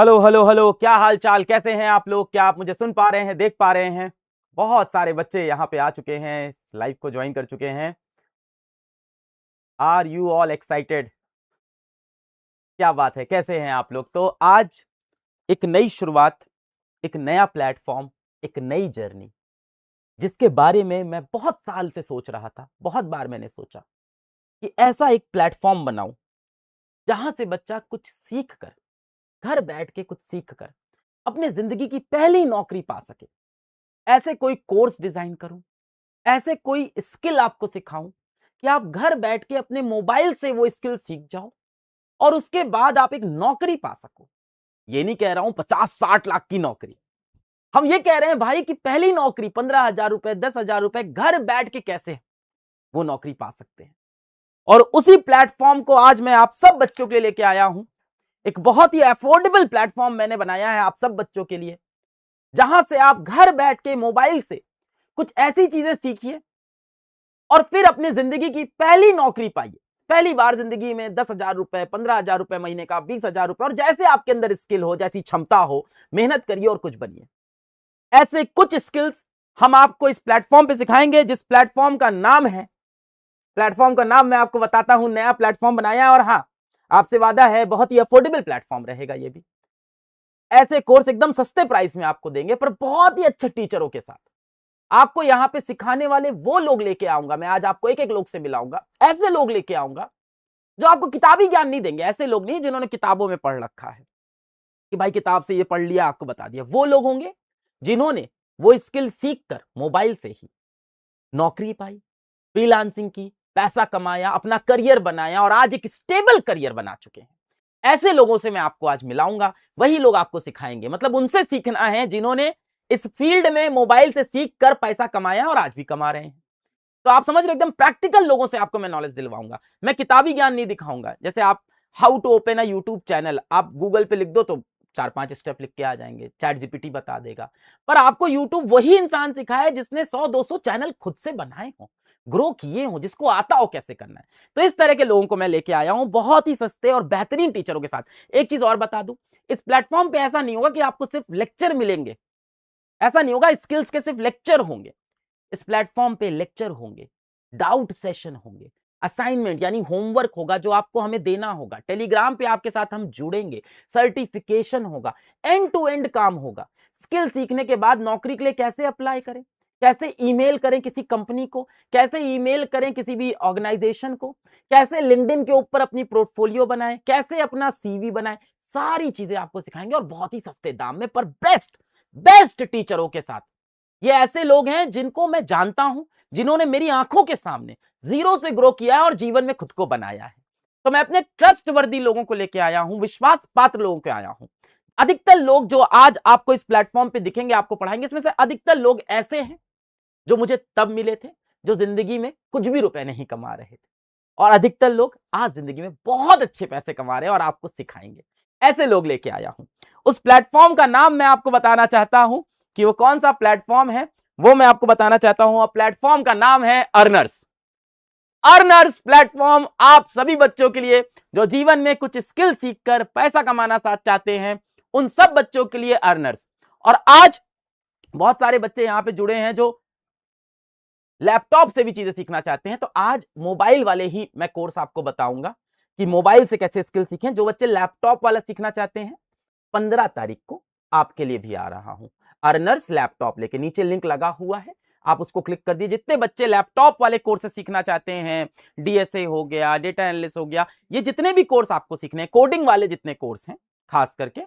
Hello hello hello, क्या हाल चाल, कैसे हैं आप लोग? क्या आप मुझे सुन पा रहे हैं, देख पा रहे हैं? बहुत सारे बच्चे यहाँ पे आ चुके हैं, इस लाइव को ज्वाइन कर चुके हैं। Are you all excited? क्या बात है, कैसे हैं आप लोग? तो आज एक नई शुरुआत, एक नया प्लेटफॉर्म, एक नई जर्नी, जिसके बारे में मैं बहुत साल से सोच रहा था। बहुत बार मैंने सोचा कि ऐसा एक प्लेटफॉर्म बनाऊं जहां से बच्चा कुछ सीख कर, घर बैठ के कुछ सीख कर अपने जिंदगी की पहली नौकरी पा सके। ऐसे कोई कोर्स डिजाइन करूं, ऐसे कोई स्किल आपको सिखाऊं कि आप घर बैठ के अपने मोबाइल से वो स्किल सीख जाओ और उसके बाद आप एक नौकरी पा सको। ये नहीं कह रहा हूं 50-60 लाख की नौकरी, हम ये कह रहे हैं भाई कि पहली नौकरी 15,000 रुपए, 10,000 रुपए घर बैठ के कैसे वो नौकरी पा सकते हैं। और उसी प्लेटफॉर्म को आज मैं आप सब बच्चों के लिए लेके आया हूं। एक बहुत ही अफोर्डेबल प्लेटफॉर्म मैंने बनाया है आप सब बच्चों के लिए, जहां से आप घर बैठ के मोबाइल से कुछ ऐसी चीजें सीखिए और फिर अपनी जिंदगी की पहली नौकरी पाइए। पहली बार जिंदगी में 10,000 रुपए, 15,000 रुपए महीने का, 20,000 रुपए, और जैसे आपके अंदर स्किल हो, जैसी क्षमता हो, मेहनत करिए और कुछ बनिए। ऐसे कुछ स्किल्स हम आपको इस प्लेटफॉर्म पे सिखाएंगे, जिस प्लेटफॉर्म का नाम है, प्लेटफॉर्म का नाम मैं आपको बताता हूं। नया प्लेटफॉर्म बनाया है और हाँ, आपसे वादा है बहुत ही अफोर्डेबल प्लेटफॉर्म रहेगा ये भी। ऐसे कोर्स एकदम सस्ते प्राइस में आपको देंगे, पर बहुत ही अच्छे टीचरों के साथ। आपको यहां पे सिखाने वाले वो लोग लेके आऊंगा मैं, आज आपको एक एक लोग से मिलाऊंगा। ऐसे लोग लेके आऊंगा जो आपको किताबी ज्ञान नहीं देंगे। ऐसे लोग नहीं जिन्होंने किताबों में पढ़ रखा है कि भाई किताब से ये पढ़ लिया, आपको बता दिया। वो लोग होंगे जिन्होंने वो स्किल सीख कर मोबाइल से ही नौकरी पाई, फ्रीलांसिंग की, पैसा कमाया, अपना करियर बनाया और आज एक स्टेबल करियर बना चुके हैं। ऐसे लोगों से मैं आपको आज मिलाऊंगा, वही लोग आपको सिखाएंगे। मतलब उनसे सीखना है जिन्होंने इस फील्ड में मोबाइल से सीख कर पैसा कमाया और आज भी कमा रहे हैं। तो आप समझ रहे, एकदम प्रैक्टिकल लोगों से आपको मैं नॉलेज दिलवाऊंगा। मैं किताबी ज्ञान नहीं दिखाऊंगा। जैसे आप how to open a YouTube channel आप गूगल पे लिख दो तो 4-5 स्टेप लिख के आ जाएंगे, चैट जीपीटी बता देगा। पर आपको यूट्यूब वही इंसान सिखाया जिसने 100-200 चैनल खुद से बनाए हो, ग्रो किए हो, जिसको आता हो कैसे करना है। तो इस तरह के लोगों को मैं लेके आया हूं, बहुत ही सस्ते और बेहतरीन टीचरों के साथ। एक चीज और बता दूं, इस प्लेटफॉर्म पे ऐसा नहीं होगा कि आपको सिर्फ लेक्चर मिलेंगे, ऐसा नहीं होगा स्किल्स के सिर्फ लेक्चर होंगे। इस प्लेटफॉर्म पे लेक्चर होंगे, डाउट सेशन होंगे, असाइनमेंट यानी होमवर्क होगा जो आपको हमें देना होगा, टेलीग्राम पे आपके साथ हम जुड़ेंगे, सर्टिफिकेशन होगा, एंड टू एंड काम होगा। स्किल सीखने के बाद नौकरी के लिए कैसे अप्लाई करें, कैसे ईमेल करें किसी कंपनी को, कैसे ईमेल करें किसी भी ऑर्गेनाइजेशन को, कैसे लिंक्डइन के ऊपर अपनी पोर्टफोलियो बनाएं, कैसे अपना सीवी बनाएं, सारी चीजें आपको सिखाएंगे और बहुत ही सस्ते दाम में, पर बेस्ट बेस्ट टीचरों के साथ। ये ऐसे लोग हैं जिनको मैं जानता हूं, जिन्होंने मेरी आंखों के सामने जीरो से ग्रो किया है और जीवन में खुद को बनाया है। तो मैं अपने ट्रस्टवर्दी लोगों को लेके आया हूं, विश्वास पात्र लोगों को आया हूं। अधिकतर लोग जो आज आपको इस प्लेटफॉर्म पे दिखेंगे, आपको पढ़ाएंगे, इसमें से अधिकतर लोग ऐसे हैं जो मुझे तब मिले थे जो जिंदगी में कुछ भी रुपए नहीं कमा रहे थे, और अधिकतर लोग आज जिंदगी में बहुत अच्छे पैसे कमा रहे हैं और आपको सिखाएंगे। ऐसे लोग लेके आया हूं। उस प्लेटफॉर्म का नाम मैं आपको बताना चाहता हूं कि वो कौन सा प्लेटफॉर्म है, वो मैं आपको बताना चाहता हूं। और प्लेटफॉर्म का नाम है अर्नर्स। अर्नर्स प्लेटफॉर्म आप सभी बच्चों के लिए जो जीवन में कुछ स्किल सीखकर पैसा कमाना चाहते हैं, उन सब बच्चों के लिए अर्नर्स। और आज बहुत सारे बच्चे यहां पे जुड़े हैं जो लैपटॉप से भी चीजें सीखना चाहते हैं। तो आज मोबाइल वाले ही मैं कोर्स आपको बताऊंगा कि मोबाइल से कैसे स्किल सीखें। जो बच्चे लैपटॉप वाला सीखना चाहते हैं, 15 तारीख को आपके लिए भी आ रहा हूं, अर्नर्स लैपटॉप लेके। नीचे लिंक लगा हुआ है, आप उसको क्लिक कर दीजिए। जितने बच्चे लैपटॉप वाले कोर्स सीखना चाहते हैं, डीएसए हो गया, डेटा एनालिस्ट हो गया, ये जितने भी कोर्स आपको सीखने हैं, कोडिंग वाले जितने कोर्स हैं खास करके,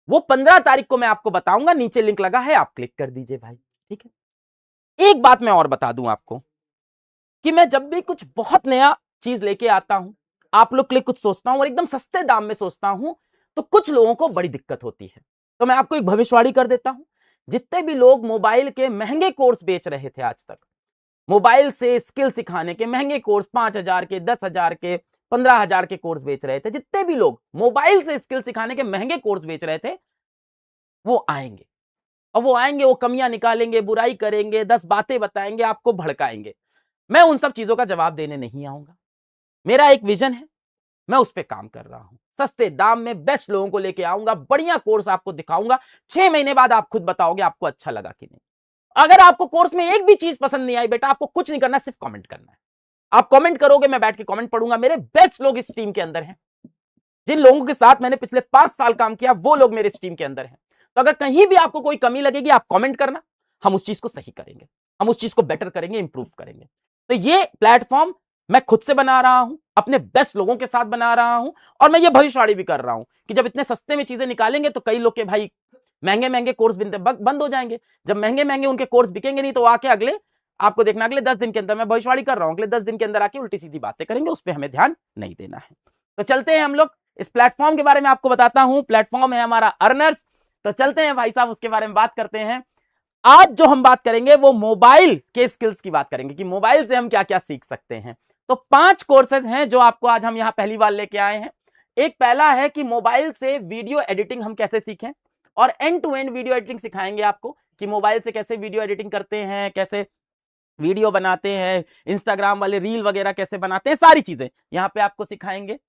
वो 15 तारीख को मैं आपको बताऊंगा। नीचे लिंक लगा है, आप क्लिक कर दीजिए भाई, ठीक है। एक बात मैं और बता दूं आपको कि मैं जब भी कुछ बहुत नया चीज लेके आता हूं, आप लोग के लिए कुछ सोचता हूं और एकदम सस्ते दाम में सोचता हूं, तो कुछ लोगों को बड़ी दिक्कत होती है। तो मैं आपको एक भविष्यवाणी कर देता हूं। जितने भी लोग मोबाइल के महंगे कोर्स बेच रहे थे आज तक, मोबाइल से स्किल सिखाने के महंगे कोर्स, 5,000 के, 10,000 के, 15,000 के कोर्स बेच रहे थे, जितने भी लोग मोबाइल से स्किल सिखाने के महंगे कोर्स बेच रहे थे, वो आएंगे। और वो आएंगे, वो कमियां निकालेंगे, बुराई करेंगे, 10 बातें बताएंगे, आपको भड़काएंगे। मैं उन सब चीजों का जवाब देने नहीं आऊंगा। मेरा एक विजन है, मैं उस पर काम कर रहा हूं। सस्ते दाम में बेस्ट लोगों को लेके आऊंगा, बढ़िया कोर्स आपको दिखाऊंगा। 6 महीने बाद आप खुद बताओगे आपको अच्छा लगा कि नहीं। अगर आपको कोर्स में एक भी चीज पसंद नहीं आई बेटा, आपको कुछ नहीं करना, सिर्फ कमेंट करना है। आप कमेंट करोगे, मैं बैठ के कमेंट पढ़ूंगा। मेरे बेस्ट लोग इस टीम के अंदर हैं, जिन लोगों के साथ मैंने पिछले 5 साल काम किया, वो लोग मेरे इस टीम के अंदर हैं। तो अगर कहीं भी आपको कोई कमी लगेगी, आप कमेंट करना, हम उस चीज को सही करेंगे, हम उस चीज को बेटर करेंगे, इंप्रूव करेंगे। तो ये प्लेटफॉर्म मैं खुद से बना रहा हूं, अपने बेस्ट लोगों के साथ बना रहा हूं, और मैं ये भविष्यवाणी भी कर रहा हूं कि जब इतने सस्ते में चीजें निकालेंगे तो कई लोग के भाई महंगे महंगे कोर्स बंद हो जाएंगे। जब महंगे महंगे उनके कोर्स बिकेंगे नहीं, तो आके अगले, आपको देखना, अगले 10 दिन के अंदर, मैं भविष्यवाणी कर रहा हूं, अगले 10 दिन के अंदर आके उल्टी सीधी बातें करेंगे, उस पर हमें ध्यान नहीं देना है। तो चलते हैं हम लोग इस प्लेटफॉर्म के बारे में आपको बताता हूं। प्लेटफॉर्म है हमारा अर्नर्स। तो चलते हैं भाई साहब, उसके बारे में बात करते हैं। आज जो हम बात करेंगे वो मोबाइल के स्किल्स की बात करेंगे कि मोबाइल से हम क्या क्या सीख सकते हैं। तो 5 कोर्सेज हैं जो आपको आज हम यहां पहली बार लेके आए हैं। एक पहला है कि मोबाइल से वीडियो एडिटिंग हम कैसे सीखें, और end to end video editing सिखाएंगे आपको कि मोबाइल से कैसे वीडियो एडिटिंग करते हैं, कैसे वीडियो बनाते हैं, इंस्टाग्राम वाले रील वगैरह कैसे बनाते हैं, सारी चीजें यहां पे आपको सिखाएंगे।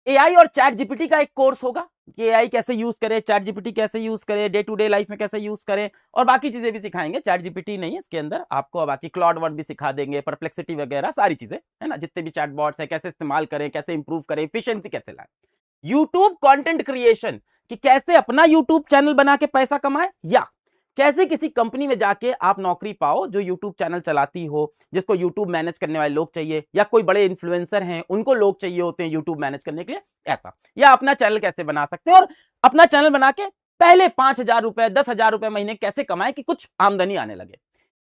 एआई और चैट जीपीटी का एक कोर्स होगा कि एआई कैसे यूज करें, चैट जीपीटी कैसे यूज करें, डे टू डे लाइफ में कैसे यूज करें, और बाकी चीजें भी सिखाएंगे। चैट जीपीटी नहीं है इसके अंदर, आपको बाकी क्लाउड वर्ड भी सिखा देंगे, परप्लेक्सिटी वगैरह सारी चीजें, है ना, जितने भी चैट बॉट्स है कैसे इस्तेमाल करें, कैसे इंप्रूव करें, एफिशिएंसी कैसे लाएं। यूट्यूब कंटेंट क्रिएशन कि कैसे अपना यूट्यूब चैनल बना के पैसा कमाए, या कैसे किसी कंपनी में जाके आप नौकरी पाओ जो यूट्यूब चैनल चलाती हो, जिसको यूट्यूब मैनेज करने वाले लोग चाहिए, या कोई बड़े इन्फ्लुएंसर हैं उनको लोग चाहिए होते हैं यूट्यूब मैनेज करने के लिए, ऐसा। या अपना चैनल कैसे बना सकते हैं, और अपना चैनल बना के पहले 5,000 रुपए 10,000 रुपए महीने कैसे कमाए कि कुछ आमदनी आने लगे।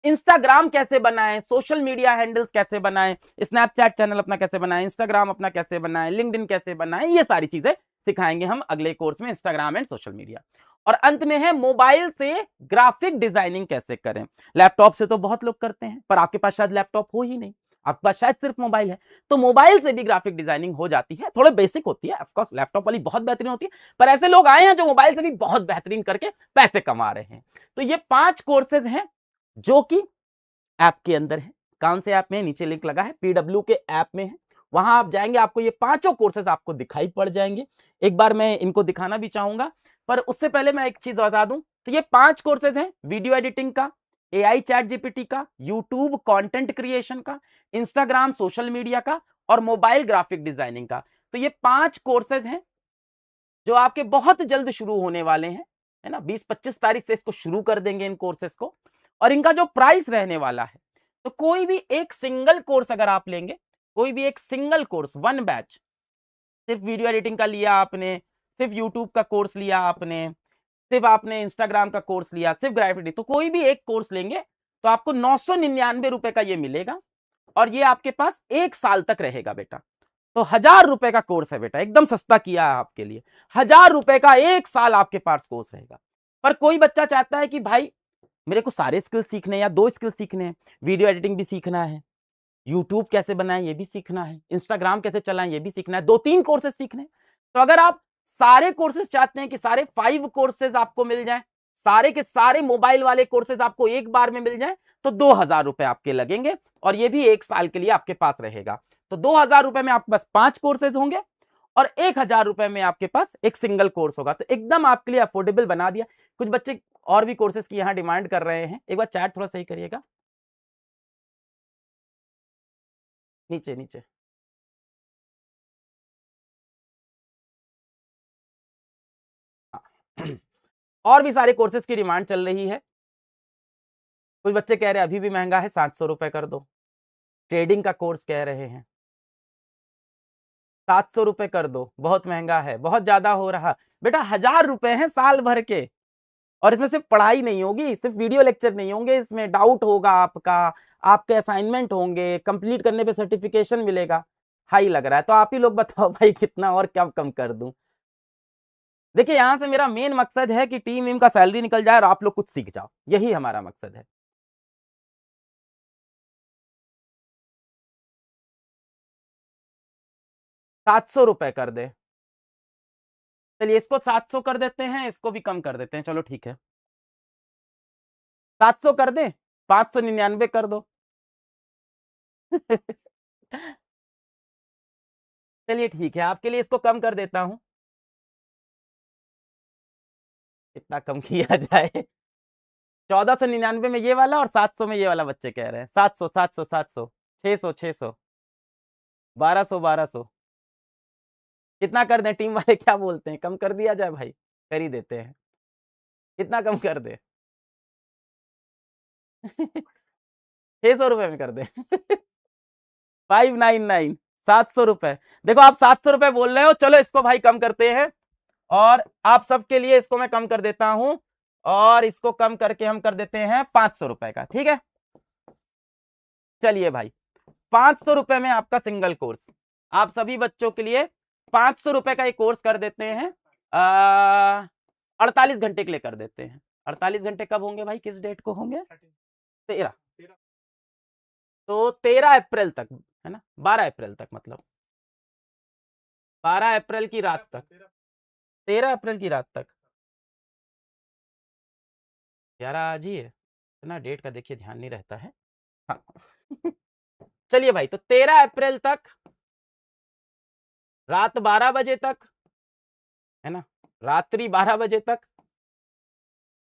इंस्टाग्राम कैसे बनाएं, सोशल मीडिया हैंडल्स कैसे बनाएं, स्नैपचैट चैनल अपना कैसे बनाएं, इंस्टाग्राम अपना कैसे बनाएं, लिंक्डइन कैसे बनाएं, ये सारी चीजें सिखाएंगे हम अगले कोर्स में, इंस्टाग्राम एंड सोशल मीडिया। और अंत में है मोबाइल से ग्राफिक डिजाइनिंग कैसे करें। लैपटॉप से तो बहुत लोग करते हैं, पर आपके पास शायद लैपटॉप हो ही नहीं, आपके पास शायद सिर्फ मोबाइल है, तो मोबाइल से भी ग्राफिक डिजाइनिंग हो जाती है। थोड़े बेसिक होती है, ऑफ कोर्स लैपटॉप वाली बहुत बेहतरीन होती है, पर ऐसे लोग आए हैं जो मोबाइल से भी बहुत बेहतरीन करके पैसे कमा रहे हैं। तो ये 5 कोर्सेज हैं जो कि ऐप के अंदर है। कौन से ऐप में? नीचे लिंक लगा है, पीडब्ल्यू के ऐप में है, वहां आप जाएंगे, आपको ये 5 कोर्सेज आपको दिखाई पड़ जाएंगे। एक बार मैं इनको दिखाना भी चाहूंगा, पर उससे पहले मैं एक चीज बता दूं, तो ये 5 कोर्सेज हैं, वीडियो एडिटिंग का, एआई चैट जीपीटी का, यूट्यूब कंटेंट क्रिएशन का, इंस्टाग्राम सोशल मीडिया का, और मोबाइल ग्राफिक डिजाइनिंग का। तो ये 5 कोर्सेज हैं जो आपके बहुत जल्द शुरू होने वाले हैं, है ना, 20-25 तारीख से इसको शुरू कर देंगे इन कोर्सेज को। और इनका जो प्राइस रहने वाला है, तो कोई भी एक सिंगल कोर्स अगर आप लेंगे, कोई भी एक सिंगल कोर्स, 1 बैच, सिर्फ वीडियो एडिटिंग का लिया आपने, सिर्फ यूट्यूब का कोर्स लिया आपने, सिर्फ आपने इंस्टाग्राम का कोर्स लिया, सिर्फ ग्राफिक, तो कोई भी एक कोर्स लेंगे तो आपको 999 रुपए का ये मिलेगा, और ये आपके पास 1 साल तक रहेगा बेटा। तो 1,000 रुपए का कोर्स है बेटा, एकदम सस्ता किया है आपके लिए। 1,000 रुपए का 1 साल आपके पास कोर्स रहेगा। पर कोई बच्चा चाहता है कि भाई मेरे को सारे स्किल सीखने हैं या 2 स्किल सीखने हैं, वीडियो एडिटिंग भी सीखना है, यूट्यूब कैसे बनाएं ये भी सीखना है, इंस्टाग्राम कैसे चलाएं ये भी सीखना है, 2-3 कोर्सेज सीखने हैं। तो अगर आप सारे कोर्सेज चाहते हैं कि सारे 5 कोर्सेज आपको मिल जाएं, सारे के सारे मोबाइल वाले कोर्सेज आपको एक बार में मिल जाएं, तो 2,000 रुपए आपके लगेंगे, और ये भी 1 साल के लिए आपके पास रहेगा। तो 2,000 रुपए में आपके पास 5 कोर्सेज होंगे, और 1,000 रुपए में आपके पास एक सिंगल कोर्स होगा। तो एकदम आपके लिए अफोर्डेबल बना दिया। कुछ बच्चे और भी कोर्सेज की यहाँ डिमांड कर रहे हैं, एक बार चैट थोड़ा सही करिएगा, नीचे नीचे। और भी सारे कोर्सेज की डिमांड चल रही है। कुछ बच्चे कह रहे हैं अभी भी महंगा है, 700 रुपए कर दो। ट्रेडिंग का कोर्स कह रहे हैं 700 रुपए कर दो, बहुत महंगा है, बहुत ज्यादा हो रहा। बेटा 1,000 रुपए हैं साल भर के, और इसमें सिर्फ पढ़ाई नहीं होगी, सिर्फ वीडियो लेक्चर नहीं होंगे, इसमें डाउट होगा आपका, आपके असाइनमेंट होंगे, कंप्लीट करने पे सर्टिफिकेशन मिलेगा। हाई लग रहा है, तो आप ही लोग बताओ भाई कितना और क्या कम कर दूं। देखिए यहां से मेरा मेन मकसद है कि टीम वीम का सैलरी निकल जाए और आप लोग कुछ सीख जाओ, यही हमारा मकसद है। 700 रुपए कर दे, चलिए इसको 700 कर देते हैं, इसको भी कम कर देते हैं, चलो ठीक है 700 कर दे, 599 कर दो। चलिए ठीक है, आपके लिए इसको कम कर देता हूं। इतना कम किया जाए? 1499 में ये वाला और 700 में ये वाला बच्चे कह रहे हैं। 700 700 700 600 600 1200 1200। कितना कर दें? टीम वाले क्या बोलते हैं? कम कर दिया जाए भाई? कर ही देते हैं। कितना कम कर दे? 600 रुपए में कर दे। 599 700 रुपए। देखो आप 700 रुपए बोल रहे हो, चलो इसको भाई कम करते हैं और आप सबके लिए इसको मैं कम कर देता हूं और इसको कम करके हम कर देते हैं 500 रुपए का। ठीक है, चलिए भाई 500 रुपए में आपका सिंगल कोर्स, आप सभी बच्चों के लिए 500 रुपए का एक कोर्स कर देते हैं। 48 घंटे के लिए कर देते हैं। 48 घंटे कब होंगे भाई? किस डेट को होंगे? 13। तो 13 अप्रैल तक है ना, 12 अप्रैल तक, मतलब 12 अप्रैल की रात तक, 13 अप्रैल की रात तक। 11 आज ही है, इतना डेट का देखिए ध्यान नहीं रहता है। हाँ। चलिए भाई, तो 13 अप्रैल तक रात 12 बजे तक है ना, रात्रि 12 बजे तक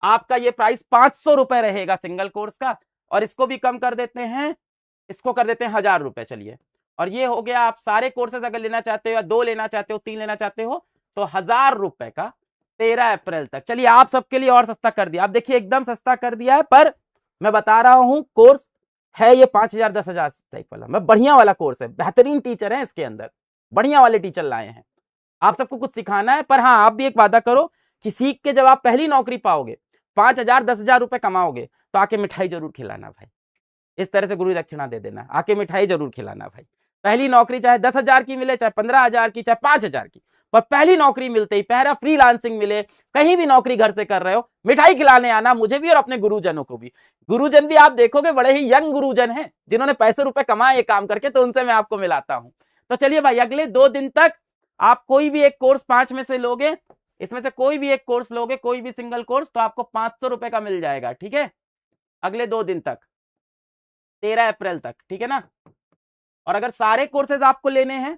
आपका ये प्राइस 500 रुपए रहेगा सिंगल कोर्स का। और इसको भी कम कर देते हैं, इसको कर देते हैं 1000 रुपए। चलिए, और ये हो गया। आप सारे कोर्सेज अगर लेना चाहते हो या 2 लेना चाहते हो, 3 लेना चाहते हो, तो 1000 रुपए का 13 अप्रैल तक। चलिए आप सबके लिए और सस्ता कर दिया। आप देखिए एकदम सस्ता कर दिया है, पर मैं बता रहा हूं कोर्स है ये 5000 10,000 टाइप वाला। मैं बढ़िया वाला कोर्स है, बेहतरीन टीचर है इसके अंदर, बढ़िया वाले टीचर लाए हैं। आप सबको कुछ सिखाना है, पर हाँ आप भी एक वादा करो कि सीख के जब आप पहली नौकरी पाओगे, 5000 10,000 रुपए कमाओगे, तो आके मिठाई जरूर खिलाना भाई। इस तरह से गुरु दक्षिणा दे देना, आके मिठाई जरूर खिलाना भाई। पहली नौकरी चाहे 10,000 की मिले, चाहे 15,000 की, चाहे 5,000 की, पर पहली नौकरी मिलते ही, पहला फ्रीलांसिंग मिले, कहीं भी नौकरी घर से कर रहे हो, मिठाई खिलाने आना, मुझे भी और अपने गुरुजनों को भी। गुरुजन भी आप देखोगे बड़े ही यंग गुरुजन हैं, जिन्होंने पैसे रुपए कमाए काम करके, तो उनसे मैं आपको मिलाता हूं। तो चलिए भाई, अगले 2 दिन तक आप कोई भी एक कोर्स 5 में से लोगे, इसमें से कोई भी एक कोर्स लोगे, कोई भी सिंगल कोर्स, तो आपको 500 रुपए का मिल जाएगा। ठीक है, अगले 2 दिन तक, 13 अप्रैल तक, ठीक है ना। और अगर सारे कोर्सेज आपको लेने हैं,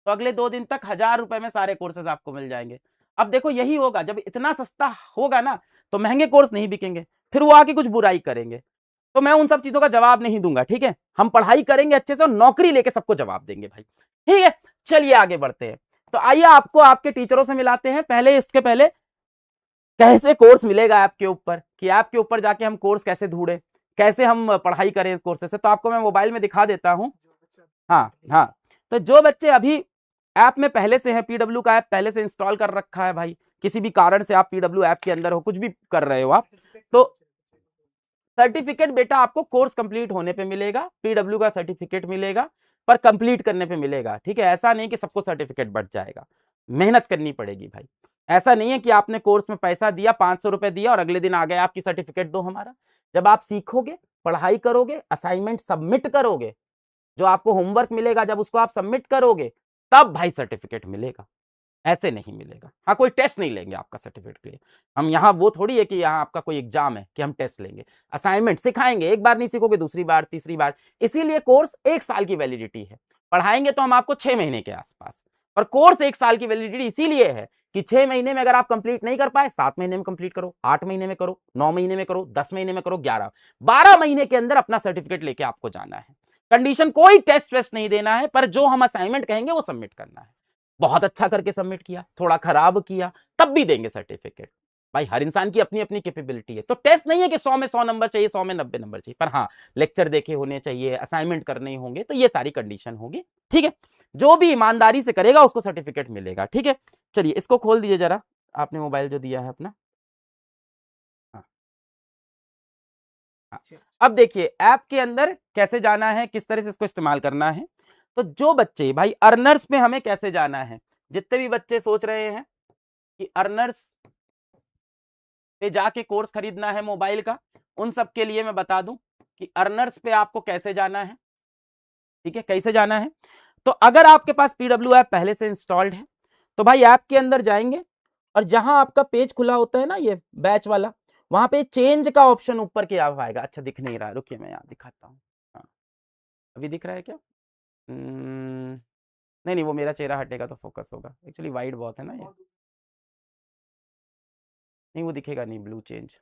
तो अगले 2 दिन तक 1000 रुपए में सारे कोर्सेज आपको मिल जाएंगे। अब देखो यही होगा, जब इतना सस्ता होगा ना, तो महंगे कोर्स नहीं बिकेंगे, फिर वो आके कुछ बुराई करेंगे। तो मैं उन सब चीजों का जवाब नहीं दूंगा। ठीक है, हम पढ़ाई करेंगे अच्छे से और नौकरी लेके सबको जवाब देंगे भाई। ठीक है, चलिए आगे बढ़ते हैं। तो आइए आपको आपके टीचरों से मिलाते हैं। पहले इसके पहले कैसे कोर्स मिलेगा ऐप के ऊपर, कि ऐप के ऊपर जाके हम कोर्स कैसे ढूंढे, कैसे हम पढ़ाई करें इस कोर्स से, तो आपको मैं मोबाइल में दिखा देता हूं। हाँ हाँ, तो जो बच्चे अभी ऐप में पहले से है, पीडब्ल्यू का ऐप पहले से इंस्टॉल कर रखा है भाई, किसी भी कारण से आप पीडब्ल्यू ऐप के अंदर हो, कुछ भी कर रहे हो आप, तो सर्टिफिकेट बेटा आपको कोर्स कंप्लीट होने पे मिलेगा, पीडब्ल्यू का सर्टिफिकेट मिलेगा, पर कंप्लीट करने पे मिलेगा। ठीक है, ऐसा नहीं कि सबको सर्टिफिकेट बढ़ जाएगा, मेहनत करनी पड़ेगी भाई। ऐसा नहीं है कि आपने कोर्स में पैसा दिया, 500 रुपए दिया और अगले दिन आ गए आपकी सर्टिफिकेट दो हमारा। जब आप सीखोगे, पढ़ाई करोगे, असाइनमेंट सबमिट करोगे, जो आपको होमवर्क मिलेगा जब उसको आप सबमिट करोगे, तब भाई सर्टिफिकेट मिलेगा, ऐसे नहीं मिलेगा। हाँ, कोई टेस्ट नहीं लेंगे आपका सर्टिफिकेट के लिए। हम यहाँ वो थोड़ी है कि यहाँ आपका कोई एग्जाम है कि हम टेस्ट लेंगे। असाइनमेंट सिखाएंगे, एक बार नहीं सीखोगे दूसरी बार तीसरी बार। इसीलिए कोर्स 1 साल की वैलिडिटी है। पढ़ाएंगे तो हम आपको 6 महीने के आसपास, और कोर्स 1 साल की वैलिडिटी इसीलिए है कि 6 महीने में अगर आप कंप्लीट नहीं कर पाए, 7 महीने में कंप्लीट करो, 8 महीने में करो, 9 महीने में करो, 10 महीने में करो, 11 12 महीने के अंदर अपना सर्टिफिकेट लेके आपको जाना है। कंडीशन कोई टेस्ट वेस्ट नहीं देना है, पर जो हम असाइनमेंट कहेंगे वो सबमिट करना है। बहुत अच्छा करके सबमिट किया, थोड़ा खराब किया, तब भी देंगे सर्टिफिकेट। भाई हर इंसान की अपनी अपनी कैपेबिलिटी है, तो टेस्ट नहीं है कि 100 में 100 नंबर चाहिए, 100 में 90 नंबर चाहिए, पर हाँ लेक्चर देखे होने चाहिए, असाइनमेंट करने होंगे, तो ये सारी कंडीशन होगी। ठीक है, जो भी ईमानदारी से करेगा उसको सर्टिफिकेट मिलेगा। ठीक है, चलिए इसको खोल दीजिए जरा, आपने मोबाइल जो दिया है अपना। हाँ हाँ, अब देखिए ऐप के अंदर कैसे जाना है, किस तरह से इसको इस्तेमाल करना है। तो जो बच्चे भाई अर्नर्स पे हमें कैसे जाना है, जितने भी बच्चे सोच रहे हैं कि अर्नर्स पे जाके कोर्स खरीदना है मोबाइल का, उन सब के लिए मैं बता दूं कि अर्नर्स पे आपको कैसे जाना है। ठीक है, कैसे जाना है, तो अगर आपके पास पीडब्ल्यू ऐप पहले से इंस्टॉल्ड है, तो भाई ऐप के अंदर जाएंगे और जहां आपका पेज खुला होता है ना, ये बैच वाला, वहां पे चेंज का ऑप्शन ऊपर की आप आएगा। अच्छा दिख नहीं रहा, रुकिए मैं यहाँ दिखाता हूँ। हाँ, अभी दिख रहा है क्या? नहीं नहीं, वो मेरा चेहरा हटेगा तो फोकस होगा, एक्चुअली वाइड बहुत है ना ये, नहीं वो दिखेगा नहीं ब्लू चेंज।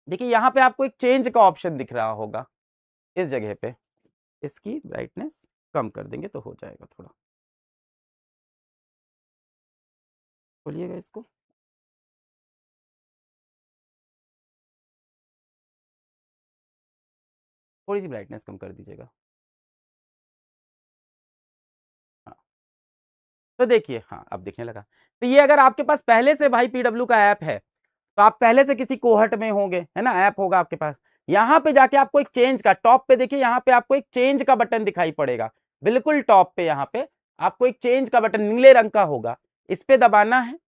देखिए यहाँ पे आपको एक चेंज का ऑप्शन दिख रहा होगा इस जगह पे, इसकी ब्राइटनेस कम कर देंगे तो हो जाएगा थोड़ा, खोलिएगा इसको, थोड़ी सी ब्राइटनेस कम कर दीजिएगा। हाँ तो देखिए, हाँ अब दिखने लगा। तो ये अगर आपके पास पहले से भाई पीडब्ल्यू का ऐप है, तो आप पहले से किसी कोहट में होंगे, है ना, ऐप होगा आपके पास, यहाँ पे जाके आपको एक चेंज का, टॉप पे देखिए यहाँ पे आपको एक चेंज का बटन दिखाई पड़ेगा, बिल्कुल टॉप पे यहाँ पे आपको एक चेंज का बटन नीले रंग का होगा, इस पे दबाना है।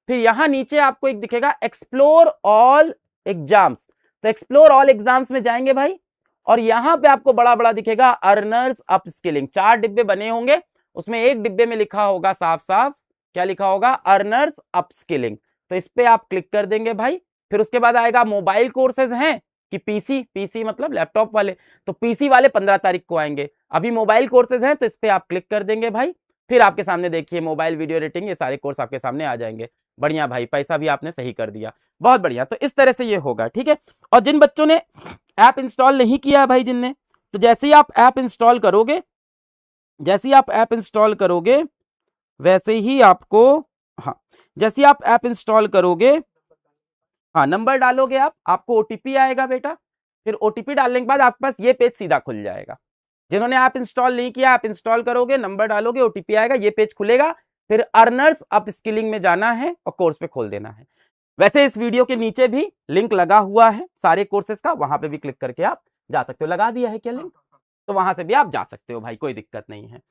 फिर यहाँ नीचे आपको एक दिखेगा एक्सप्लोर ऑल एग्जाम्स, तो एक्सप्लोर ऑल एग्जाम्स में जाएंगे भाई, और यहाँ पे आपको बड़ा बड़ा दिखेगा अर्नर्स अपस्किलिंग, 4 डिब्बे बने होंगे, उसमें एक डिब्बे में लिखा होगा साफ साफ, क्या लिखा होगा, अर्नर्स अपस्किलिंग, तो इस पे आप क्लिक कर देंगे भाई। फिर उसके बाद आएगा मोबाइल कोर्सेज हैं कि पीसी, पीसी मतलब लैपटॉप वाले, तो पीसी वाले 15 तारीख को आएंगे, अभी मोबाइल कोर्सेज हैं तो इस पे आप क्लिक कर देंगे भाई। फिर आपके सामने देखिए मोबाइल वीडियो एडिटिंग, ये सारे कोर्स आपके सामने आ जाएंगे। बढ़िया भाई, पैसा भी आपने सही कर दिया, बहुत बढ़िया। तो इस तरह से ये होगा, ठीक है। और जिन बच्चों ने ऐप इंस्टॉल नहीं किया है भाई, जिनने, तो जैसे ही आप ऐप इंस्टॉल करोगे, जैसे ही आप ऐप इंस्टॉल करोगे वैसे ही आपको, हाँ जैसे ही आप ऐप इंस्टॉल करोगे, हाँ नंबर डालोगे आप, आपको ओटीपी आएगा बेटा, फिर ओटीपी डालने के बाद आपके पास ये पेज सीधा खुल जाएगा। जिन्होंने ऐप इंस्टॉल नहीं किया, ऐप इंस्टॉल करोगे, नंबर डालोगे, ओटीपी आएगा, ये पेज खुलेगा, फिर अर्नर्स अपस्किलिंग में जाना है और कोर्स पे खोल देना है। वैसे इस वीडियो के नीचे भी लिंक लगा हुआ है सारे कोर्सेज का, वहां पे भी क्लिक करके आप जा सकते हो। लगा दिया है क्या लिंक, तो वहां से भी आप जा सकते हो भाई, कोई दिक्कत नहीं है।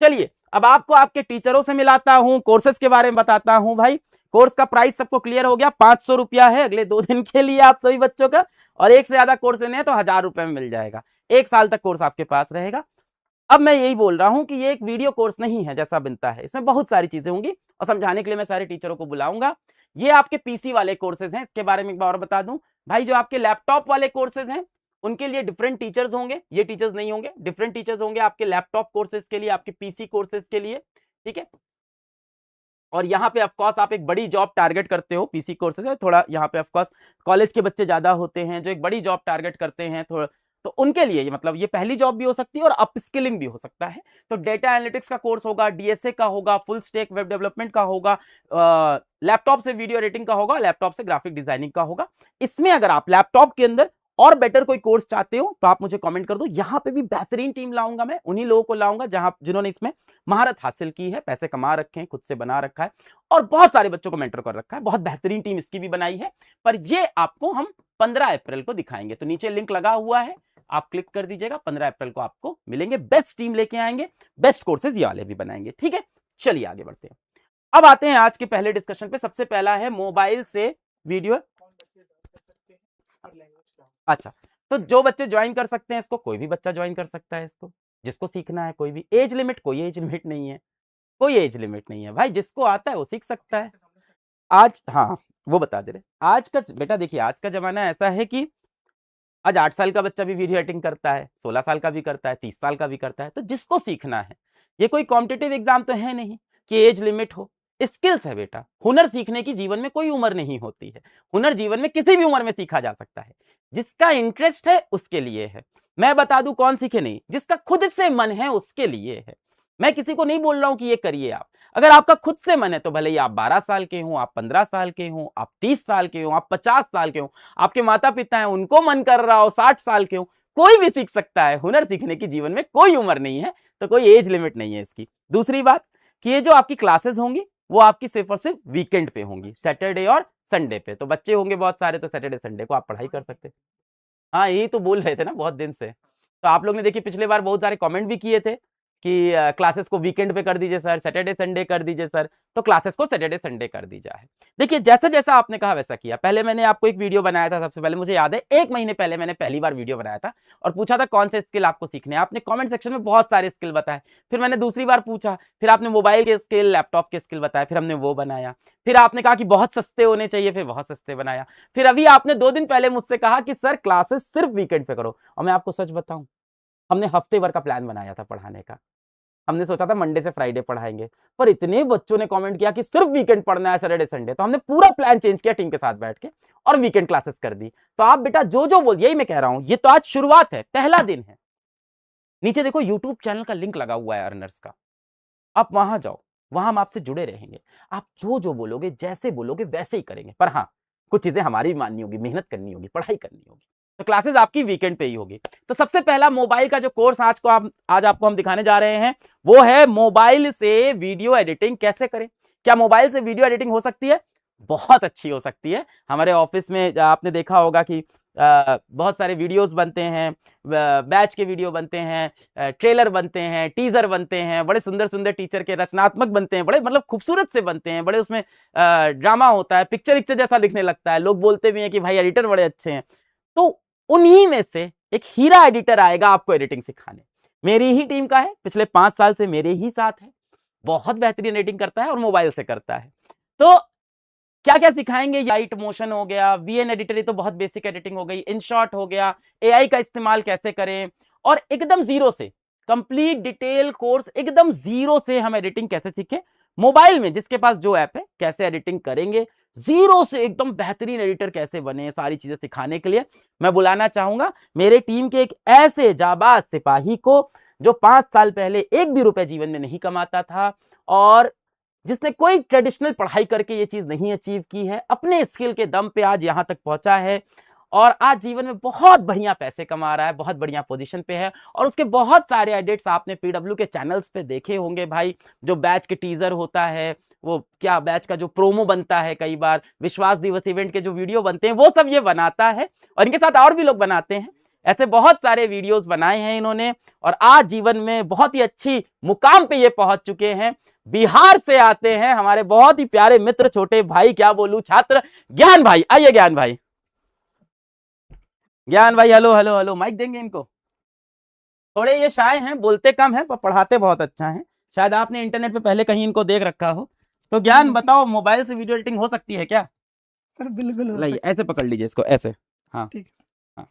चलिए अब आपको आपके टीचरों से मिलाता हूं, कोर्सेज के बारे में बताता हूं भाई। कोर्स का प्राइस सबको क्लियर हो गया, 500 रुपया है अगले 2 दिन के लिए आप सभी बच्चों का, और एक से ज्यादा कोर्स लेने हैं तो 1000 रुपए में मिल जाएगा, 1 साल तक कोर्स आपके पास रहेगा। अब मैं यही बोल रहा हूं कि ये एक वीडियो कोर्स नहीं है जैसा बनता है, इसमें बहुत सारी चीजें होंगी और समझाने के लिए मैं सारे टीचरों को बुलाऊंगा। ये आपके पीसी वाले कोर्सेज हैं, इसके बारे में एक बार और बता दूं भाई, जो आपके लैपटॉप वाले कोर्सेज हैं उनके लिए डिफरेंट टीचर्स होंगे, ये टीचर्स नहीं होंगे, डिफरेंट टीचर्स होंगे आपके लैपटॉप कोर्सेज के लिए, आपके पीसी कोर्सेज के लिए, ठीक है। और यहाँ पे ऑफकोर्स आप एक बड़ी जॉब टारगेट करते हो, पीसी कोर्सेज है थोड़ा, यहाँ पे ऑफकोर्स कॉलेज के बच्चे ज्यादा होते हैं जो एक बड़ी जॉब टारगेट करते हैं थोड़ा, तो उनके लिए मतलब ये पहली जॉब भी हो सकती है और अपस्किलिंग भी हो सकता है। तो डेटा एनालिटिक्स का कोर्स होगा, डीएसए का होगा, फुल स्टैक वेब डेवलपमेंट का होगा, लैपटॉप से वीडियो एडिटिंग का होगा, लैपटॉप से ग्राफिक डिजाइनिंग का होगा। इसमें अगर आप लैपटॉप के अंदर और बेटर कोई कोर्स चाहते हो तो आप मुझे कमेंट कर दो, यहां पे भी बेहतरीन टीम लाऊंगा मैं, उन्हीं लोगों को लाऊंगा जहां जिन्होंने इसमें महारत हासिल की है, पैसे कमा रखे हैं, खुद से बना रखा है और बहुत सारे बच्चों को मेंटर कर रखा है, बहुत बेहतरीन टीम इसकी भी बनाई है। पर ये आपको हम 15 अप्रैल को दिखाएंगे, तो नीचे लिंक लगा हुआ है, आप क्लिक कर दीजिएगा, 15 अप्रैल को आपको मिलेंगे, बेस्ट टीम लेके आएंगे, बेस्ट कोर्सेज ये वाले भी बनाएंगे, ठीक है। चलिए आगे बढ़ते हैं। अब आते हैं आज के पहले डिस्कशन पे। सबसे पहला है मोबाइल से वीडियो, अच्छा तो जो बच्चे ज्वाइन कर सकते हैं इसको, कोई भी बच्चा ज्वाइन कर सकता है इसको, जिसको सीखना है, कोई भी एज लिमिट, कोई एज लिमिट नहीं है, कोई एज लिमिट नहीं है भाई, जिसको आता है वो सीख सकता है। आज हाँ वो बता दे रहे, आज का बेटा देखिए, आज का जमाना ऐसा है कि आज 8 साल का बच्चा भी वीडियो एडिटिंग करता है, 16 साल का भी करता है, 30 साल का भी करता है, तो जिसको सीखना है, ये कोई कॉम्पिटिटिव एग्जाम तो है नहीं कि एज लिमिट हो, स्किल्स है बेटा। हुनर सीखने की जीवन में कोई उम्र नहीं होती है, हुनर जीवन में किसी भी उम्र में सीखा जा सकता है, जिसका इंटरेस्ट है उसके लिए है। मैं बता दूं कौन सीखे, नहीं, जिसका खुद से मन है उसके लिए है। मैं किसी को नहीं बोल रहा हूं कि ये करिए आप, अगर आपका खुद से मन है तो भले ही आप 12 साल के हो, आप 15 साल के हो, आप 30 साल के हो, आप 50 साल के हो, आपके माता पिता हैं उनको मन कर रहा हो 60 साल के हो, कोई भी सीख सकता है। हुनर सीखने की जीवन में कोई उम्र नहीं है, तो कोई एज लिमिट नहीं है इसकी। दूसरी बात कि ये जो आपकी क्लासेस होंगी वो आपकी सिर्फ और सिर्फ वीकेंड पे होंगी, सैटरडे और संडे पे, तो बच्चे होंगे बहुत सारे, तो सैटरडे संडे को आप पढ़ाई कर सकते हैं। हाँ यही तो बोल रहे थे ना बहुत दिन से, तो आप लोग ने देखिए पिछले बार बहुत सारे कमेंट भी किए थे कि क्लासेस को वीकेंड पे कर दीजिए सर, सैटरडे संडे कर दीजिए सर, तो क्लासेस को सैटरडे संडे कर दी जाए। देखिए जैसा जैसा आपने कहा वैसा किया। पहले मैंने आपको एक वीडियो बनाया था, सबसे पहले मुझे याद है 1 महीने पहले मैंने पहली बार वीडियो बनाया था और पूछा था कौन से स्किल आपको सीखने हैं, आपने कमेंट सेक्शन में बहुत सारे स्किल बताए। फिर मैंने दूसरी बार पूछा, फिर आपने मोबाइल के स्किल, लैपटॉप के स्किल बताए, फिर हमने वो बनाया। फिर आपने कहा कि बहुत सस्ते होने चाहिए, फिर बहुत सस्ते बनाया। फिर अभी आपने 2 दिन पहले मुझसे कहा कि सर क्लासेस सिर्फ वीकेंड पे करो, और मैं आपको सच बताऊं, हमने हफ्ते भर का प्लान बनाया था पढ़ाने का, हमने सोचा था मंडे से फ्राइडे पढ़ाएंगे, पर इतने बच्चों ने कमेंट किया कि सिर्फ वीकेंड पढ़ना है, सैटरडे संडे, तो हमने पूरा प्लान चेंज किया टीम के साथ बैठ के और वीकेंड क्लासेस कर दी। तो आप बेटा जो जो बोल, यही मैं कह रहा हूं, ये तो आज शुरुआत है, पहला दिन है। नीचे देखो यूट्यूब चैनल का लिंक लगा हुआ है अर्नर्स का, आप वहां जाओ, वहां हम आपसे जुड़े रहेंगे। आप जो जो बोलोगे, जैसे बोलोगे वैसे ही करेंगे, पर हाँ कुछ चीजें हमारी भी माननी होगी, मेहनत करनी होगी, पढ़ाई करनी होगी। तो क्लासेस आपकी वीकेंड पे ही होगी। तो सबसे पहला मोबाइल का जो कोर्स आज आपको हम दिखाने जा रहे हैं वो है मोबाइल से वीडियो एडिटिंग कैसे करें। क्या मोबाइल से वीडियो एडिटिंग हो सकती है? बहुत अच्छी हो सकती है। हमारे ऑफिस में आपने देखा होगा कि बहुत सारे वीडियोस बनते हैं, बैच के वीडियो बनते हैं, ट्रेलर बनते हैं, टीजर बनते हैं, बड़े सुंदर सुंदर टीचर के रचनात्मक बनते हैं, बड़े मतलब खूबसूरत से बनते हैं, बड़े उसमें ड्रामा होता है, पिक्चर जैसा दिखने लगता है, लोग बोलते भी हैं कि भाई एडिटर बड़े अच्छे हैं। तो उन्हीं में से एक हीरा एडिटर आएगा आपको एडिटिंग सिखाने। मेरी ही टीम का है, पिछले 5 साल से मेरे ही साथ है, बहुत बेहतरीन एडिटिंग करता है और मोबाइल से करता है। तो क्या क्या सिखाएंगे? लाइट मोशन हो गया, वीएन एडिटर, ये तो बहुत बेसिक एडिटिंग हो गई, इनशॉट हो गया, एआई का इस्तेमाल कैसे करें, और एकदम जीरो से कंप्लीट डिटेल कोर्स, एकदम जीरो से हम एडिटिंग कैसे सीखें मोबाइल में, जिसके पास जो ऐप है, कैसे एडिटिंग करेंगे जीरो से एकदम बेहतरीन एडिटर कैसे बने, सारी चीजें सिखाने के लिए मैं बुलाना चाहूंगा मेरे टीम के एक ऐसे जाबाज सिपाही को जो 5 साल पहले एक भी रुपए जीवन में नहीं कमाता था और जिसने कोई ट्रेडिशनल पढ़ाई करके ये चीज नहीं अचीव की है, अपने स्किल के दम पे आज यहां तक पहुंचा है और आज जीवन में बहुत बढ़िया पैसे कमा रहा है, बहुत बढ़िया पोजीशन पे है। और उसके बहुत सारे एडिट्स आपने पीडब्ल्यू के चैनल्स पे देखे होंगे भाई, जो बैच के टीजर होता है, वो क्या बैच का जो प्रोमो बनता है, कई बार विश्वास दिवस इवेंट के जो वीडियो बनते हैं, वो सब ये बनाता है और इनके साथ और भी लोग बनाते हैं। ऐसे बहुत सारे वीडियोस बनाए हैं इन्होंने और आज जीवन में बहुत ही अच्छी मुकाम पे ये पहुंच चुके हैं। बिहार से आते हैं हमारे बहुत ही प्यारे मित्र, छोटे भाई, क्या बोलूं, छात्र ज्ञान भाई। आइए ज्ञान भाई, ज्ञान भाई, हेलो हेलो हेलो, माइक देंगे इनको। थोड़े ये शाय हैं, बोलते कम हैं पर पढ़ाते बहुत अच्छा है, शायद आपने इंटरनेट पे पहले कहीं इनको देख रखा हो। तो ज्ञान बताओ, मोबाइल से वीडियो एडिटिंग हो सकती है क्या? सर बिल्कुल हो लाइए सकता है। ऐसे पकड़ लीजिए इसको, ऐसे, हाँ ठीक है। हाँ।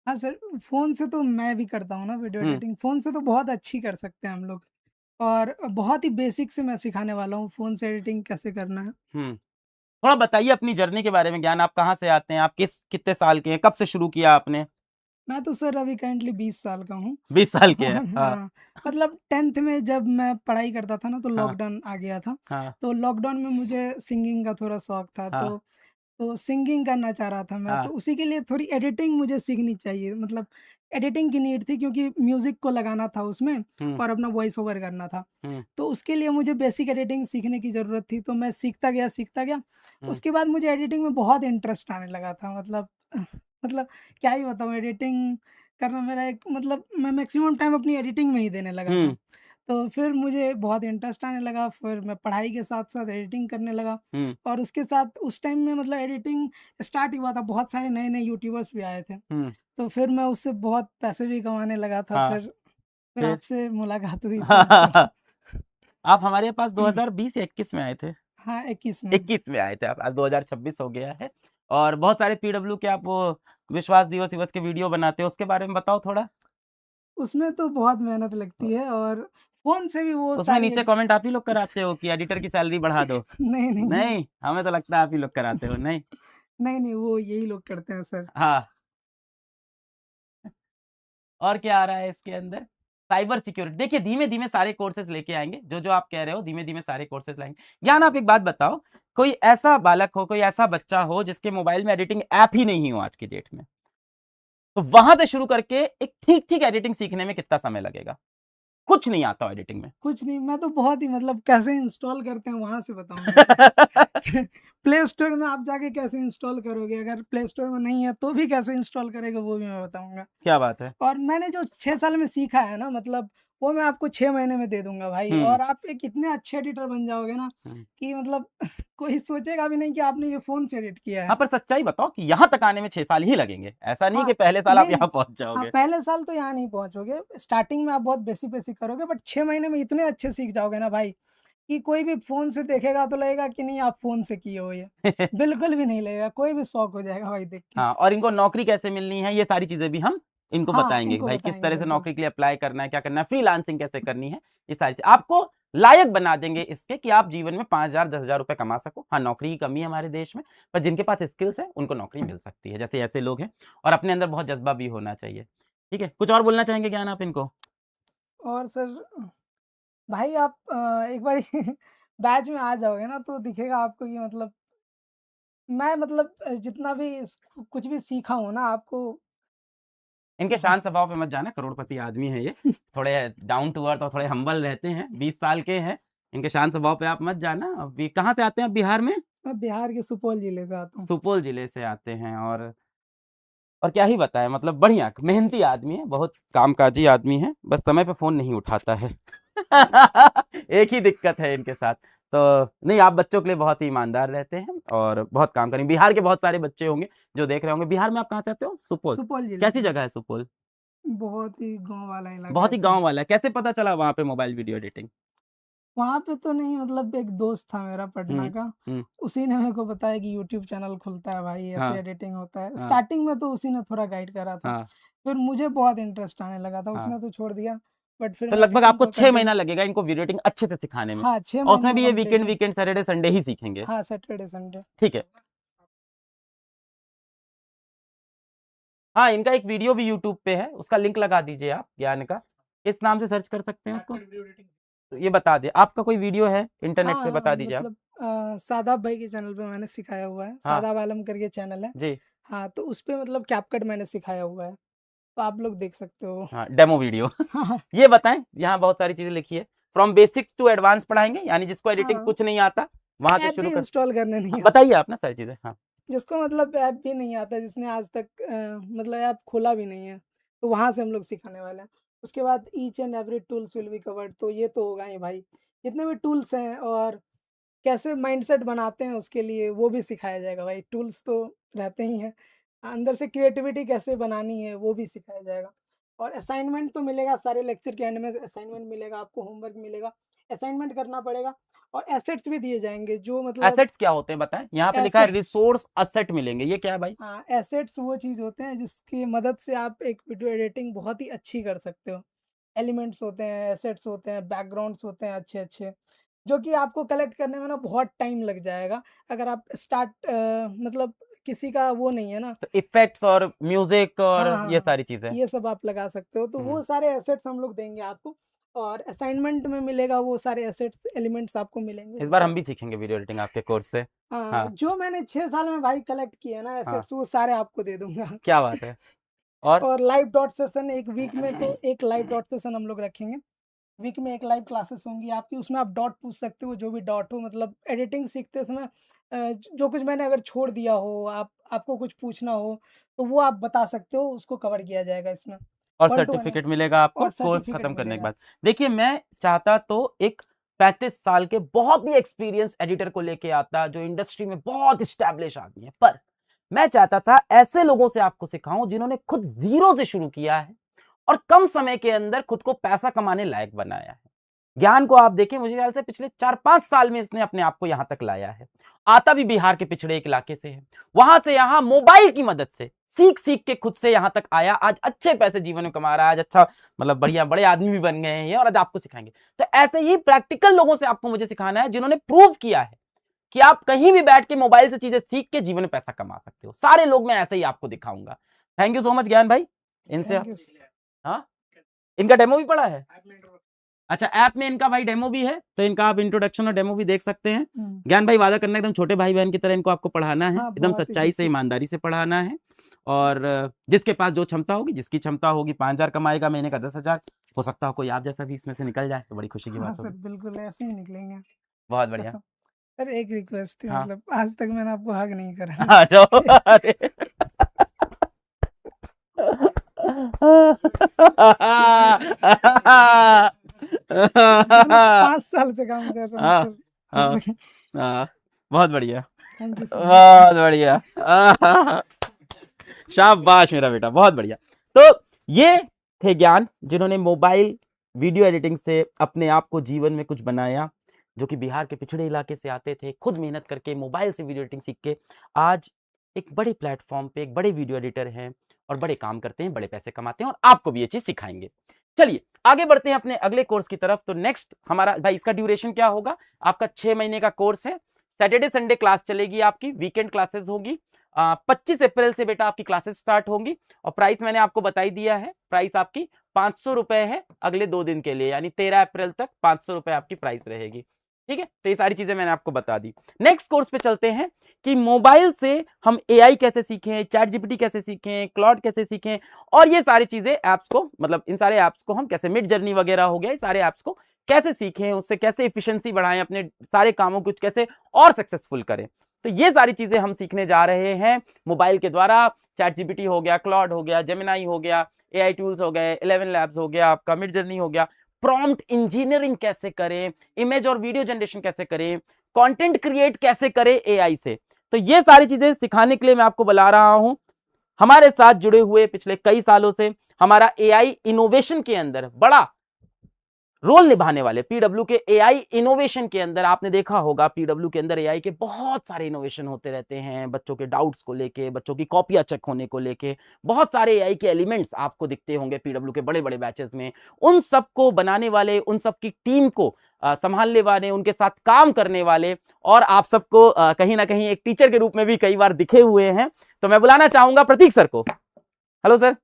हाँ सर, फोन से तो मैं भी करता हूँ ना वीडियो एडिटिंग, फोन से तो बहुत अच्छी कर सकते हैं हम लोग। और बहुत ही बेसिक से मैं सिखाने वाला हूँ फोन से एडिटिंग कैसे करना है। थोड़ा बताइए अपनी जर्नी के बारे में ज्ञान, आप कहाँ से आते हैं, आप कितने साल के हैं, कब से शुरू किया आपने? मैं तो सर अभी करंटली 20 साल का हूँ। 20 साल के हैं, और हाँ हाँ, मतलब 10th में जब मैं पढ़ाई करता था ना तो हाँ लॉकडाउन आ गया था। हाँ तो लॉकडाउन में मुझे सिंगिंग का थोड़ा शौक था, हाँ तो सिंगिंग करना चाह रहा था मैं, तो हाँ। उसी के लिए थोड़ी एडिटिंग मुझे सीखनी चाहिए, मतलब एडिटिंग की नीड थी क्योंकि म्यूज़िक को लगाना था उसमें हम्म और अपना वॉइस ओवर करना था। हम्म तो उसके लिए मुझे बेसिक एडिटिंग सीखने की ज़रूरत थी, तो मैं सीखता गया। हम्म उसके बाद मुझे एडिटिंग में बहुत इंटरेस्ट आने लगा था, मतलब मतलब क्या ही बताऊँ, एडिटिंग करना मेरा एक, मतलब मैं मैक्सिमम टाइम अपनी एडिटिंग में ही देने लगा था। हम्म तो फिर मुझे बहुत इंटरेस्ट आने लगा, फिर मैं पढ़ाई के साथ-साथ एडिटिंग करने लगा हम्म और उसके साथ उस टाइम में मतलब एडिटिंग स्टार्ट ही हुआ था, बहुत सारे नए-नए यूट्यूबर्स भी आए थे। हम्म तो फिर मैं उससे बहुत पैसे भी कमाने लगा था, हाँ, फिर फिर आपसे मुलाकात हुई फिर तो आप हमारे पास 2020 या 21 में आए थे? हाँ, 21 में। 21 में आए थे आप, आज 2026 हो गया है। और बहुत सारे पीडब्ल्यू के आप वो विश्वास दिवस दिवस के वीडियो बनाते हो, उसके बारे में बताओ थोड़ा। उसमें तो बहुत मेहनत लगती है और फ़ोन से भी वो उसमें सारी नीचे कमेंट आप ही लोग कराते हो कि एडिटर की सैलरी बढ़ा दो? नहीं, नहीं। नहीं, हमें तो लगता है आप ही लोग कराते हो। नहीं, नहीं, नहीं, वो यही लोग करते हैं सर। हाँ। और क्या आ रहा है इसके अंदर? साइबर सिक्योरिटी, देखिए धीमे धीमे सारे कोर्सेज लेके आएंगे, जो जो आप कह रहे हो धीमे धीमे सारे कोर्सेज लाएंगे। ज्ञान आप एक बात बताओ, कोई ऐसा बालक हो, कोई ऐसा बच्चा हो जिसके मोबाइल में एडिटिंग ऐप ही नहीं हो आज की डेट में, तो वहां से शुरू करके एक ठीक ठीक एडिटिंग सीखने में कितना समय लगेगा? कुछ नहीं आता हो एडिटिंग में। कुछ नहीं, मैं तो बहुत ही, मतलब कैसे इंस्टॉल करते हैं वहाँ से बताऊँगा। प्ले स्टोर में आप जाके कैसे इंस्टॉल करोगे, अगर प्ले स्टोर में नहीं है तो भी कैसे इंस्टॉल करेगा वो भी मैं बताऊँगा। क्या बात है। और मैंने जो 6 साल में सीखा है ना, मतलब वो मैं आपको 6 महीने में दे दूँगा भाई, हम्म और आप एक इतने अच्छे एडिटर बन जाओगे ना हम्म। कि मतलब कोई सोचेगा भी नहीं कि आपने ये फ़ोन से एडिट किया हाँ, है। पर सच्चाई बताओ कि यहाँ तक आने में 6 साल ही लगेंगे, ऐसा नहीं कि हाँ, पहले साल आप नहीं, यहाँ पहुंच हाँ, जाओगे। पहले साल तो यहाँ नहीं पहुँचोगे, स्टार्टिंग में आप बहुत बेसिक-बेसिक करोगे, बट 6 महीने में इतने अच्छे सीख जाओगे ना भाई, कि कोई भी फ़ोन से देखेगा तो लगेगा कि नहीं आप फ़ोन से किए हो ये। बिल्कुल भी नहीं लगेगा, कोई भी शॉक हो जाएगा भाई देख के। हाँ, और इनको नौकरी कैसे मिलनी है, ये सारी चीजें भी हम इनको हाँ, बताएंगे कि इनको भाई किस बताएंगे तरह से बिल्कुल। नौकरी के लिए अप्लाई करना है, क्या करना है, फ्रीलांसिंग कैसे करनी है, ये सारी चीजें आपको लायक बना देंगे इसके कि आप जीवन में 5,000 10,000 रुपए कमा सको। हाँ, नौकरी की कमी है हमारे देश में, पर जिनके पास स्किल्स है उनको नौकरी मिल सकती है, जैसे ऐसे लोग हैं। और अपने अंदर बहुत जज्बा भी होना चाहिए। ठीक है, कुछ और बोलना चाहेंगे ज्ञान आप इनको? और सर भाई आप एक बारी बैच में आ जाओगे ना तो दिखेगा आपको कि मतलब मैं मतलब जितना भी कुछ भी सीखा हूँ ना आपको इनके शांत स्वभाव पे मत जाना, करोड़पति आदमी है ये, थोड़े डाउन टू अर्थ और थोड़े हम्बल रहते हैं, 20 साल के हैं। इनके शांत स्वभाव पे आप मत जाना। अभी कहाँ से आते हैं आप? बिहार में? मैं बिहार के सुपौल जिले से आता हूँ। सुपौल जिले से आते हैं। और क्या ही बताएं, मतलब बढ़िया मेहनती आदमी है, बहुत कामकाजी आदमी है, बस समय पे फोन नहीं उठाता है। एक ही दिक्कत है इनके साथ। तो नहीं, आप बच्चों के लिए बहुत ही ईमानदार रहते हैं और बहुत काम करेंगे। बिहार के बहुत सारे बच्चे होंगे जो देख रहे होंगे। बिहार में आप कहाँ से आते हो? सुपौल। सुपौल जिले कैसी से जगह है सुपौल? बहुत ही गाँव वाला इलाका बहुत है ही सर। गांव वाला है। कैसे पता चला वहां पे मोबाइल वीडियो एडिटिंग? वहाँ पे तो नहीं मतलब एक दोस्त था मेरा पटना हम्म। का, हम्म। उसी ने मेरे को बताया कि यूट्यूब चैनल खुलता है भाई, ऐसे हाँ। एडिटिंग होता है। हाँ। स्टार्टिंग में तो उसी ने थोड़ा गाइड करा था, हाँ। फिर मुझे बहुत इंटरेस्ट आने लगा था, हाँ, उसने तो छोड़ दिया, बट फिर तो मैं लगभग एडिटिंग आपको को 6 कंटिन्यू। महीना लगेगा इनको वीडियो एडिटिंग अच्छे से सिखाने में। हाँ, 6 और महीने उसमें में भी ये कंप्लीट है। वीकेंड सैटरडे संडे ही सीखेंगे। हाँ, सैटरडे संडे। ठीक है। हाँ, इनका एक वीडियो भी यूट्यूब पे है, उसका लिंक लगा दीजिए आप, ज्ञान का। इस नाम से सर्च कर सकते हैं उसको। तो ये बता दे, आपका कोई वीडियो है इंटरनेट पे, हाँ, बता दीजिए आप। मतलब शादाब भाई के चैनल पे मैंने सिखाया हुआ है, हाँ शादाब आलम करके चैनल है। जी। हाँ, तो उस पे मतलब कैपकट मैंने सिखाया हुआ है, तो आप लोग देख सकते हो। हाँ, डेमो वीडियो। हाँ, हाँ, ये बताएं, यहाँ बहुत सारी चीजें लिखी है। फ्रॉम बेसिक्स टू एडवांस पढ़ाएंगे, यानी जिसको एडिटिंग हाँ, कुछ नहीं आता वहां से ऐप भी शुरू कर। इंस्टॉल करने हाँ, नहीं आता। बताइए आप ना सारी चीजें। हाँ। जिसको मतलब ऐप भी नहीं आता, जिसने आज तक मतलब ऐप खोला भी नहीं है, तो वहाँ से हम लोग सिखाने वाले हैं। उसके बाद each and every tools will be covered, तो ये तो होगा ही भाई। जितने भी टूल्स हैं और कैसे माइंडसेट बनाते हैं उसके लिए वो भी सिखाया जाएगा भाई। टूल्स तो रहते ही हैं, अंदर से क्रिएटिविटी कैसे बनानी है वो भी सिखाया जाएगा। और असाइनमेंट तो मिलेगा, सारे लेक्चर के एंड में असाइनमेंट मिलेगा, आपको होमवर्क मिलेगा, असाइनमेंट करना पड़ेगा। और एसेट्स भी दिए जाएँगे जो मतलब एसेट्स क्या होते हैं बताएं? यहाँ पे लिखा है एसेट रिसोर्स असेट मिलेंगे, ये क्या है भाई? हाँ, एसेट्स वो चीज़ होते हैं जिसकी मदद से आप एक वीडियो एडिटिंग बहुत ही अच्छी कर सकते हो। एलिमेंट्स होते हैं, एसेट्स होते हैं, बैकग्राउंड्स होते हैं अच्छे-अच्छे, जो कि आपको कलेक्ट करने में ना बहुत टाइम लग जाएगा। अगर आप मतलब किसी का वो नहीं है ना। तो इफेक्ट्स और म्यूजिक हाँ, और हाँ, ये हाँ, सारी चीजें। ये सब आप लगा सकते हो, तो हम्म। वो सारे एसेट्स हम लोग देंगे आपको। और असाइनमेंट में मिलेगा वो सारे एसेट्स, एलिमेंट्स आपको मिलेंगे इस बार जैसे हम भी सीखेंगे वीडियो एडिटिंग आपके कोर्स से। हाँ, हाँ। जो मैंने 6 साल में भाई कलेक्ट किए ना हाँ, एसेट्स वो सारे आपको दे दूँगा। क्या बात है। और और लाइव डॉट सेशन एक वीक में तो एक लाइव डॉट सेशन हम लोग रखेंगे। वीक में एक लाइव क्लासेस होंगी आपकी, उसमें आप डॉट पूछ सकते हो, जो भी डॉट हो मतलब एडिटिंग सीखते समय जो कुछ मैंने अगर छोड़ दिया हो, आपको कुछ पूछना हो, तो वो आप बता सकते हो, उसको कवर किया जाएगा इसमें। और 1 टू 1 है सर्टिफिकेट मिलेगा आपको और कोर्स सर्टिफिकेट खत्म करने के मिलेगा। बाद। देखिए, मैं चाहता तो एक 35 साल के बहुत ही एक्सपीरियंस एडिटर को लेके आता जो इंडस्ट्री में बहुत स्टैब्लिश आदमी है, पर मैं चाहता था ऐसे लोगों से आपको सिखाऊं जिन्होंने खुद जीरो से शुरू किया है और कम समय के अंदर खुद को पैसा कमाने लायक बनाया है। ज्ञान को आप देखें, मुझे ख्याल से पिछले 4-5 साल में इसने अपने आप को यहां तक लाया है। आता भी बिहार के पिछड़े एक इलाके से है, वहां से यहां मोबाइल की मदद से सीख सीख के खुद से यहां तक आया, आज अच्छे पैसे जीवन में कमा रहा है, आज अच्छा मतलब बढ़िया बड़े आदमी भी बन गए हैं और आज आपको सिखाएंगे। तो ऐसे ही प्रैक्टिकल लोगों से आपको मुझे सिखाना है जिन्होंने प्रूव किया है कि आप कहीं भी बैठ के मोबाइल से चीजें सीख के जीवन में पैसा कमा सकते हो। सारे लोग मैं ऐसे ही आपको दिखाऊंगा। थैंक यू सो मच ज्ञान भाई। इनसे थैंक यू। हाँ, इनका डेमो भी पड़ा है। अच्छा, ऐप में इनका भाई डेमो भी है, तो इनका आप इंट्रोडक्शन और डेमो भी देख सकते हैं। ज्ञान भाई, वादा करना एकदम छोटे भाई बहन की तरह इनको आपको पढ़ाना है, हाँ, एकदम बहुत ही सच्चाई से बेसिक्स। ईमानदारी से पढ़ाना है। और जिसके पास जो क्षमता होगी, जिसकी क्षमता होगी 5,000 कमाएगा, महीने का 10,000, हो सकता है कोई आप जैसा भी इसमें से निकल जाए, तो बड़ी खुशी की हाँ बात सर, होगी। बिल्कुल ऐसे ही निकलेंगे। बहुत बढ़िया। कसम। सर एक रिक्वेस्ट थी, हाँ। मतलब आज तक मैंने आपको हग नहीं करा ना। आ जाओ। अरे। मतलब 5 साल से काम कर रहा हूँ हाँ। सर, आज हाँ। तक। हाँ, बहुत बढ़िया। Thank you so much. बहुत बढ़िया। शाबाश मेरा बेटा, बहुत बढ़िया। तो ये थे ज्ञान, जिन्होंने मोबाइल वीडियो एडिटिंग से अपने आप को जीवन में कुछ बनाया, जो कि बिहार के पिछड़े इलाके से आते थे, खुद मेहनत करके मोबाइल से वीडियो एडिटिंग सीख के आज एक बड़े प्लेटफॉर्म पे एक बड़े वीडियो एडिटर हैं और बड़े काम करते हैं, बड़े पैसे कमाते हैं, और आपको भी ये चीज सिखाएंगे। चलिए आगे बढ़ते हैं अपने अगले कोर्स की तरफ। तो नेक्स्ट हमारा भाई, इसका ड्यूरेशन क्या होगा? आपका 6 महीने का कोर्स है। सैटरडे संडे क्लास चलेगी आपकी, वीकेंड क्लासेस होगी। 25 अप्रैल से बेटा आपकी क्लासेस स्टार्ट होंगी, और प्राइस मैंने आपको बता ही दिया है। प्राइस आपकी 500 रुपए है अगले 2 दिन के लिए, यानी 13 अप्रैल तक 500 रुपए आपकी प्राइस रहेगी। ठीक है, तो ये सारी चीजें मैंने आपको बता दी। नेक्स्ट कोर्स पे चलते हैं कि मोबाइल से हम एआई कैसे सीखें, चैट जीपीटी कैसे सीखें, क्लॉड कैसे सीखें, और ये सारी चीजें ऐप्स को, मतलब इन सारे ऐप्स को हम कैसे, मिड जर्नी वगैरह हो गया, ये सारे ऐप्स को कैसे सीखें, उससे कैसे एफिशिएंसी बढ़ाएं, अपने सारे कामों को कैसे और सक्सेसफुल करें। तो ये सारी चीजें हम सीखने जा रहे हैं मोबाइल के द्वारा। चैट जीपीटी हो गया, क्लॉड हो गया, जेमिनाई हो गया, एआई टूल्स हो गए, 11 लैब्स हो गया, आपका मिड जर्नी हो गया, प्रॉम्प्ट इंजीनियरिंग कैसे करें, इमेज और वीडियो जनरेशन कैसे करें, कंटेंट क्रिएट कैसे करें एआई से। तो ये सारी चीजें सिखाने के लिए मैं आपको बुला रहा हूं। हमारे साथ जुड़े हुए पिछले कई सालों से हमारा एआई इनोवेशन के अंदर बड़ा रोल निभाने वाले, पीडब्ल्यू के एआई इनोवेशन के अंदर आपने देखा होगा, पीडब्ल्यू के अंदर एआई के बहुत सारे इनोवेशन होते रहते हैं, बच्चों के डाउट्स को लेके, बच्चों की कॉपियां चेक होने को लेके, बहुत सारे एआई के एलिमेंट्स आपको दिखते होंगे पीडब्ल्यू के बड़े बड़े बैचेस में। उन सबको बनाने वाले, उन सब की टीम को संभालने वाले, उनके साथ काम करने वाले, और आप सबको कहीं ना कहीं एक टीचर के रूप में भी कई बार दिखे हुए हैं। तो मैं बुलाना चाहूंगा प्रतीक सर को। Hello sir.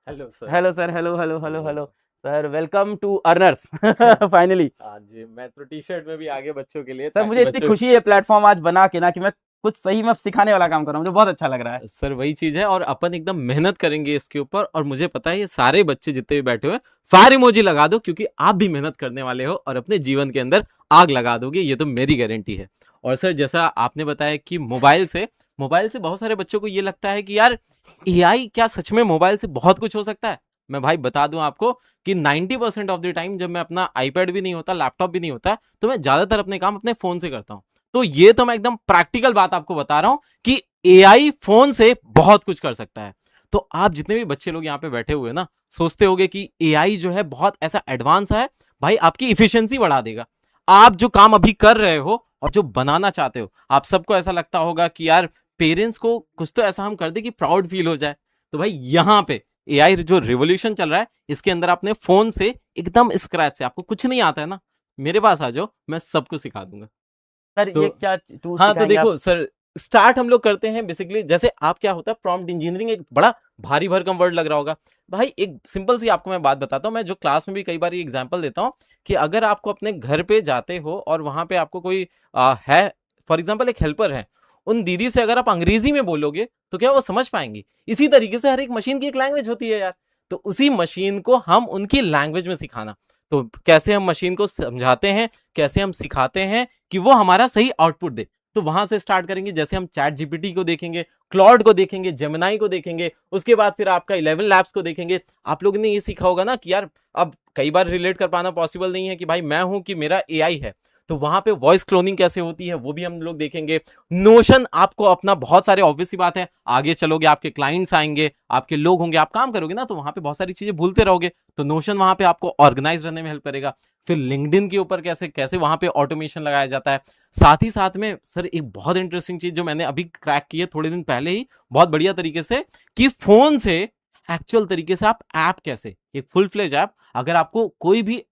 Hello sir. Hello sir. Hello hello hello hello sir, welcome to earners finally. हाँ जी, मैं तो टी शर्ट में भी आगे बच्चों के लिए। सर मुझे इतनी खुशी है प्लेटफॉर्म आज बना के ना, कि मैं कुछ सही में सिखाने वाला काम कर रहा हूँ, मुझे बहुत अच्छा लग रहा है। सर वही चीज है, और अपन एकदम मेहनत करेंगे इसके ऊपर, और मुझे पता है ये सारे बच्चे जितने भी बैठे हुए हैं, फायर इमोजी लगा दो, क्योंकि आप भी मेहनत करने वाले हो और अपने जीवन के अंदर आग लगा दोगे, ये तो मेरी गारंटी है। और सर जैसा आपने बताया कि मोबाइल से बहुत सारे बच्चों को ये लगता है कि यार एआई क्या सच में मोबाइल से बहुत कुछ हो सकता है। मैं भाई बता दूं आपको कि 90% ऑफ द टाइम जब मैं अपना आईपैड भी नहीं होता, लैपटॉप भी नहीं होता, तो मैं ज्यादातर अपने काम अपने फोन से करता हूं। तो ये तो मैं एकदम प्रैक्टिकल बात आपको बता रहा हूं कि एआई फोन से बहुत कुछ कर सकता है। तो आप जितने भी बच्चे लोग यहाँ पे बैठे हुए ना, सोचते होंगे कि एआई जो है बहुत ऐसा एडवांस है, भाई आपकी इफिशियंसी बढ़ा देगा। आप जो काम अभी कर रहे हो और जो बनाना चाहते हो, आप सबको ऐसा लगता होगा कि यार पेरेंट्स को कुछ तो ऐसा हम कर दे कि प्राउड फील हो जाए। तो भाई यहाँ पे एआई जो रिवोल्यूशन चल रहा है, इसके अंदर आपने फोन से एकदम स्क्रैच से, आपको कुछ नहीं आता है ना, मेरे पास आ जाओ, मैं सबको सिखा दूंगा। सर तो ये क्या टूल हाँ, तो सिखाएंगे देखो आप? सर, स्टार्ट हम लोग करते हैं बेसिकली, जैसे आप क्या होता है प्रॉम्प्ट इंजीनियरिंग, एक बड़ा भारी भरकम वर्ड लग रहा होगा भाई। एक सिंपल सी आपको मैं बात बताता हूँ, मैं जो क्लास में भी कई बार एग्जांपल देता हूँ कि अगर आपको अपने घर पे जाते हो और वहां पे आपको कोई है, फॉर एग्जांपल एक हेल्पर है, उन दीदी से अगर आप अंग्रेजी में बोलोगे तो क्या वो समझ पाएंगी? इसी तरीके से हर एक मशीन की एक लैंग्वेज होती है यार, तो उसी मशीन को हम उनकी लैंग्वेज में सिखाना। तो कैसे हम मशीन को समझाते हैं, कैसे हम सिखाते हैं कि वो हमारा सही आउटपुट दे, तो वहां से स्टार्ट करेंगे। जैसे हम चैट जीपीटी को देखेंगे, क्लॉड को देखेंगे, जेमिनाई को देखेंगे, उसके बाद फिर आपका 11 लैब्स को देखेंगे। आप लोगों ने ये सीखा होगा ना कि यार अब कई बार रिलेट कर पाना पॉसिबल नहीं है कि भाई मैं हूं कि मेरा एआई है, तो वहां पे वॉइस क्लोनिंग कैसे होती है वो भी हम लोग देखेंगे। नोशन आपको अपना बहुत सारे, ऑब्वियस सी बात है, आगे चलोगे आपके क्लाइंट्स आएंगे, आपके लोग होंगे, आप काम करोगे ना, तो वहां पे बहुत सारी चीजें भूलते रहोगे, तो नोशन वहां पे आपको ऑर्गेनाइज रहने में हेल्प करेगा। फिर लिंक्डइन के ऊपर कैसे कैसे वहां पे ऑटोमेशन लगाया जाता है। साथ ही साथ में सर एक बहुत इंटरेस्टिंग चीज जो मैंने अभी क्रैक की है थोड़े दिन पहले ही, बहुत बढ़िया तरीके से, कि फोन से एक्चुअल तरीके से आप ऐप कैसे, एक फुल फ्लेज ऐप, अगर आपको कोई भी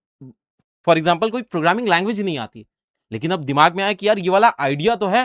फॉर एग्जाम्पल कोई प्रोग्रामिंग लैंग्वेज नहीं आती, लेकिन अब दिमाग में आया कि यार ये वाला आइडिया तो है,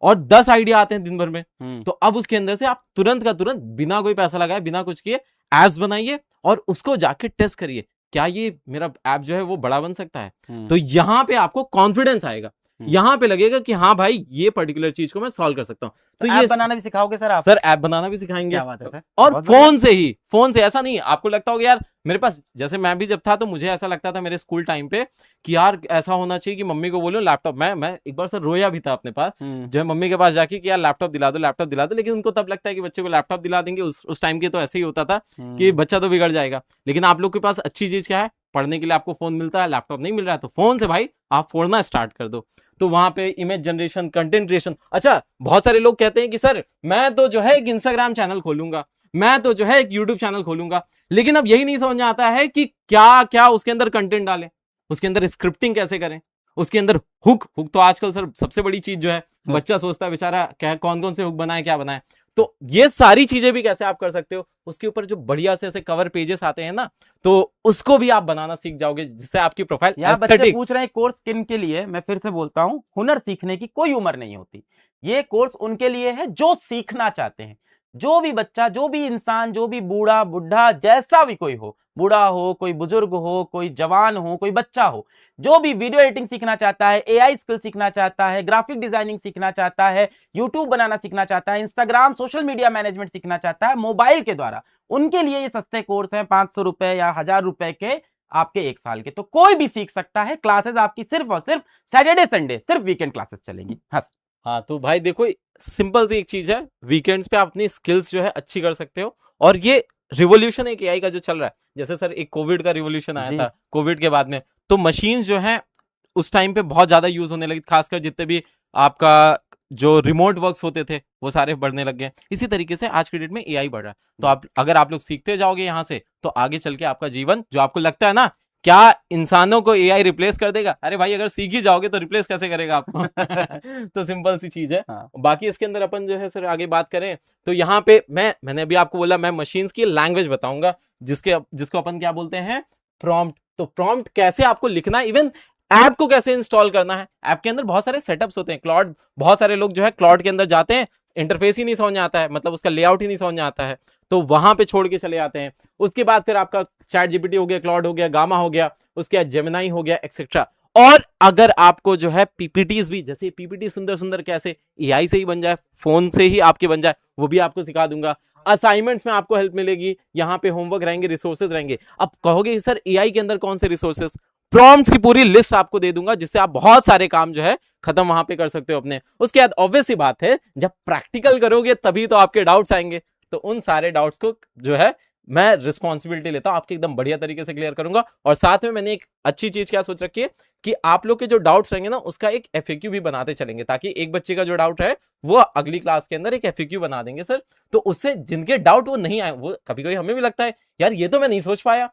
और 10 आइडिया आते हैं दिन भर में, तो अब उसके अंदर से आप तुरंत का तुरंत बिना कोई पैसा लगाए, बिना कुछ किए एप्स बनाइए और उसको जाके टेस्ट करिए, क्या ये मेरा ऐप जो है वो बड़ा बन सकता है। तो यहां पे आपको कॉन्फिडेंस आएगा, यहां पे लगेगा कि हाँ भाई ये पर्टिकुलर चीज को मैं सॉल्व कर सकता हूँ। तो ऐप बनाना भी सिखाओगे सर आप? सर ऐप बनाना भी सिखाएंगे। क्या बात है सर। और फोन से ही, फोन से, ऐसा नहीं है आपको लगता होगा यार मेरे पास, जैसे मैं भी जब था तो मुझे ऐसा लगता था मेरे स्कूल टाइम पे कि यार ऐसा होना चाहिए कि मम्मी को बोलो लैपटॉप, मैं एक बार सर रोया भी था अपने पास, जो है मम्मी के पास जाके कि यार लैपटॉप दिला दो, लैपटॉप दिला दो, लेकिन उनको तब लगता है कि बच्चे को लैपटॉप दिला देंगे, उस टाइम के तो ऐसे ही होता था कि बच्चा तो बिगड़ जाएगा। लेकिन आप लोग के पास अच्छी चीज क्या है, पढ़ने के लिए आपको फोन मिलता है, लैपटॉप नहीं मिल रहा है, तो फोन से भाई आप फोड़ना स्टार्ट कर दो। तो वहां पे इमेज जनरेशन, कंटेंट क्रिएशन, अच्छा बहुत सारे लोग कहते हैं कि सर मैं तो जो है एक इंस्टाग्राम चैनल खोलूंगा, मैं तो जो है एक यूट्यूब चैनल खोलूंगा, लेकिन अब यही नहीं समझ में आता है कि क्या क्या उसके अंदर कंटेंट डालें, उसके अंदर स्क्रिप्टिंग कैसे करें, उसके अंदर हुक तो आजकल सर सबसे बड़ी चीज जो है, बच्चा सोचता है बेचारा क्या कौन कौन से हुक बनाए, क्या बनाए, तो ये सारी चीजें भी कैसे आप कर सकते हो, उसके ऊपर जो बढ़िया से ऐसे कवर पेजेस आते हैं ना, तो उसको भी आप बनाना सीख जाओगे, जिससे आपकी प्रोफाइल यहाँ बच्चे एस्थेटिक। पूछ रहे हैं कोर्स किन के लिए, मैं फिर से बोलता हूँ, हुनर सीखने की कोई उम्र नहीं होती। ये कोर्स उनके लिए है जो सीखना चाहते हैं। जो भी बच्चा, जो भी इंसान, जो भी बूढ़ा बुढ़ा, जैसा भी कोई हो, बूढ़ा हो, कोई बुजुर्ग हो, कोई जवान हो, कोई बच्चा हो, जो भी वीडियो एडिटिंग सीखना चाहता है, एआई स्किल सीखना चाहता है, ग्राफिक डिजाइनिंग सीखना चाहता है, यूट्यूब बनाना सीखना चाहता है, इंस्टाग्राम सोशल मीडिया मैनेजमेंट सीखना चाहता है मोबाइल के द्वारा, उनके लिए ये सस्ते कोर्स हैं, 500 रुपए या 1000 रुपए के आपके 1 साल के। तो कोई भी सीख सकता है। क्लासेस आपकी सिर्फ और सिर्फ सैटरडे संडे, सिर्फ वीकेंड क्लासेस चलेंगी। हाँ हाँ, तो भाई देखो, सिंपल सी एक चीज है, वीकेंड्स पे आप अपनी स्किल्स जो है अच्छी कर सकते हो। और ये रिवॉल्यूशन एक एआई का जो चल रहा है, जैसे सर एक कोविड का रिवॉल्यूशन आया जी। था, कोविड के बाद में तो मशीन्स जो है उस टाइम पे बहुत ज्यादा यूज होने लगी, खासकर जितने भी आपका जो रिमोट वर्क्स होते थे वो सारे बढ़ने लग गए। इसी तरीके से आज के डेट में एआई बढ़ रहा है। तो आप अगर आप लोग सीखते जाओगे यहाँ से, तो आगे चल के आपका जीवन, जो आपको लगता है ना क्या इंसानों को एआई रिप्लेस कर देगा, अरे भाई अगर सीख ही जाओगे तो रिप्लेस कैसे करेगा आपको। तो सिंपल सी चीज है। हाँ। बाकी इसके अंदर अपन जो है सर आगे बात करें, तो यहाँ पे मैंने अभी आपको बोला, मैं मशीन्स की लैंग्वेज बताऊंगा, जिसको अपन क्या बोलते हैं, प्रॉम्प्ट। तो प्रॉम्प्ट कैसे आपको लिखना है, इवन ऐप को कैसे इंस्टॉल करना है। ऐप के अंदर बहुत सारे सेटअप्स होते हैं। क्लाउड, बहुत सारे लोग जो है क्लाउड के अंदर जाते हैं, इंटरफेस ही नहीं समझ आता है, मतलब उसका लेआउट ही नहीं समझ आता है, तो वहां पे छोड़ के चले जाते हैं। उसके बाद फिर आपका चैट जीपीटी हो गया, क्लाउड हो गया, गामा हो गया, उसके बाद जेमिनाई हो गया, एक्सेट्रा। और अगर आपको जो है पीपीटीज भी, जैसे पीपीटी सुंदर सुंदर कैसे एआई से ही बन जाए, फोन से ही आपके बन जाए, वो भी आपको सिखा दूंगा। असाइनमेंट्स में आपको हेल्प मिलेगी, यहाँ पे होमवर्क रहेंगे, रिसोर्सेज रहेंगे। अब कहोगे सर एआई के अंदर कौन से रिसोर्सेज, प्रॉम्प्ट्स की पूरी लिस्ट आपको दे दूंगा, जिससे आप बहुत सारे काम जो है खत्म वहां पे कर सकते हो अपने। उसके बाद ऑब्वियस सी बात है, जब प्रैक्टिकल करोगे तभी तो आपके डाउट्स आएंगे, तो उन सारे डाउट्स को जो है मैं रिस्पॉन्सिबिलिटी लेता हूं, आपके एकदम बढ़िया तरीके से क्लियर करूंगा। और साथ में मैंने एक अच्छी चीज क्या सोच रखी है कि आप लोग के जो डाउट्स रहेंगे ना, उसका एक एफएक्यू भी बनाते चलेंगे, ताकि एक बच्चे का जो डाउट है वो अगली क्लास के अंदर एक एफएक्यू बना देंगे सर। तो उससे जिनके डाउट वो नहीं आए, वो कभी कभी हमें भी लगता है यार ये तो मैं नहीं सोच पाया,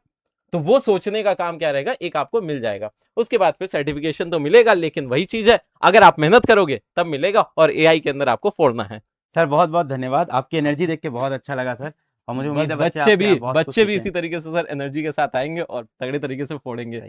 तो वो सोचने का काम क्या रहेगा, एक आपको मिल जाएगा। उसके बाद फिर सर्टिफिकेशन तो मिलेगा, लेकिन वही चीज है, अगर आप मेहनत करोगे तब मिलेगा, और एआई के अंदर आपको फोड़ना है। सर बहुत बहुत धन्यवाद, आपकी एनर्जी देख के बहुत अच्छा लगा सर। और मुझे उम्मीद है बच्चे भी इसी तरीके से सर एनर्जी के साथ आएंगे और तगड़े तरीके से फोड़ेंगे।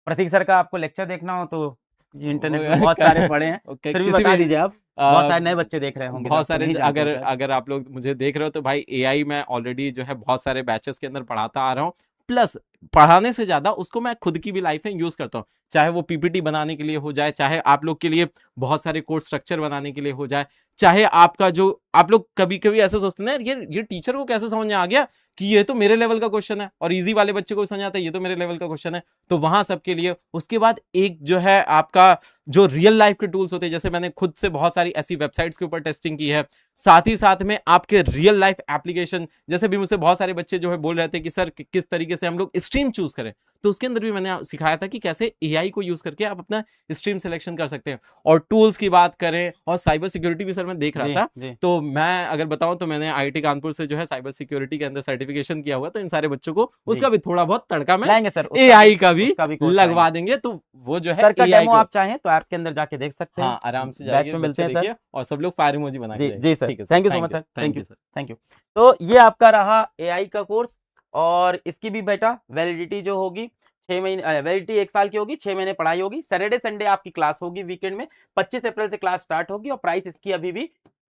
प्रतीक सर का आपको लेक्चर देखना हो तो इंटरनेट पे बहुत सारे पड़े हैं, फिर भी बता दीजिए आप, बहुत सारे नए बच्चे देख रहे होंगे, बहुत सारे। अगर आप लोग मुझे देख रहे हो तो भाई एआई मैं ऑलरेडी जो है बहुत सारे बैचेस के अंदर पढ़ाता आ रहा हूँ, प्लस पढ़ाने से ज्यादा उसको मैं खुद की भी लाइफ में यूज करता हूँ, चाहे वो पीपीटी बनाने के लिए हो जाए, चाहे आप लोग के लिए बहुत सारे कोर्स स्ट्रक्चर बनाने के लिए हो जाए, चाहे आपका जो आप लोग कभी कभी ऐसे सोचते हैं ये टीचर को कैसे समझ में आ गया कि ये तो मेरे लेवल का क्वेश्चन है, और इजी वाले बच्चे को समझ आता है ये तो मेरे लेवल का क्वेश्चन है, तो वहां सबके लिए। उसके बाद एक जो है आपका जो रियल लाइफ के टूल्स होते हैं, जैसे मैंने खुद से बहुत सारी ऐसी वेबसाइट्स के ऊपर टेस्टिंग की है, साथ ही साथ में आपके रियल लाइफ एप्लीकेशन, जैसे भी मुझसे बहुत सारे बच्चे जो है बोल रहे थे कि सर किस तरीके से हम लोग स्ट्रीम चूज करें, तो उसके अंदर भी मैंने सिखाया था कि कैसे एआई को यूज करके आप अपना स्ट्रीम सिलेक्शन कर सकते हैं। और टूल्स की बात करें, और साइबर सिक्योरिटी भी सर मैं देख रहा था, तो मैं अगर बताऊं तो मैंने आईआईटी कानपुर से जो है साइबर सिक्योरिटी के अंदर सर्टिफिकेशन किया हुआ, तो इन सारे बच्चों को उसका भी थोड़ा बहुत तड़का में एआई का भी लगवा देंगे, तो वो जो है एआई को आप चाहें तो ऐप के अंदर जाके देख सकते हैं। हाँ, आराम से जाइए, मिलते हैं सर, और सब लोग फायर इमोजी बना के जी sir, thank you so much sir, thank you sir, thank you. तो ये आपका रहा एआई का कोर्स, और इसकी भी बेटा वैलिडिटी जो होगी 6 महीने, वैलिडिटी 1 साल की होगी, 6 महीने पढ़ाई होगी, सैटरडे संडे आपकी क्लास होगी वीकेंड में। 25 अप्रैल से क्लास स्टार्ट होगी, और प्राइस इसकी अभी भी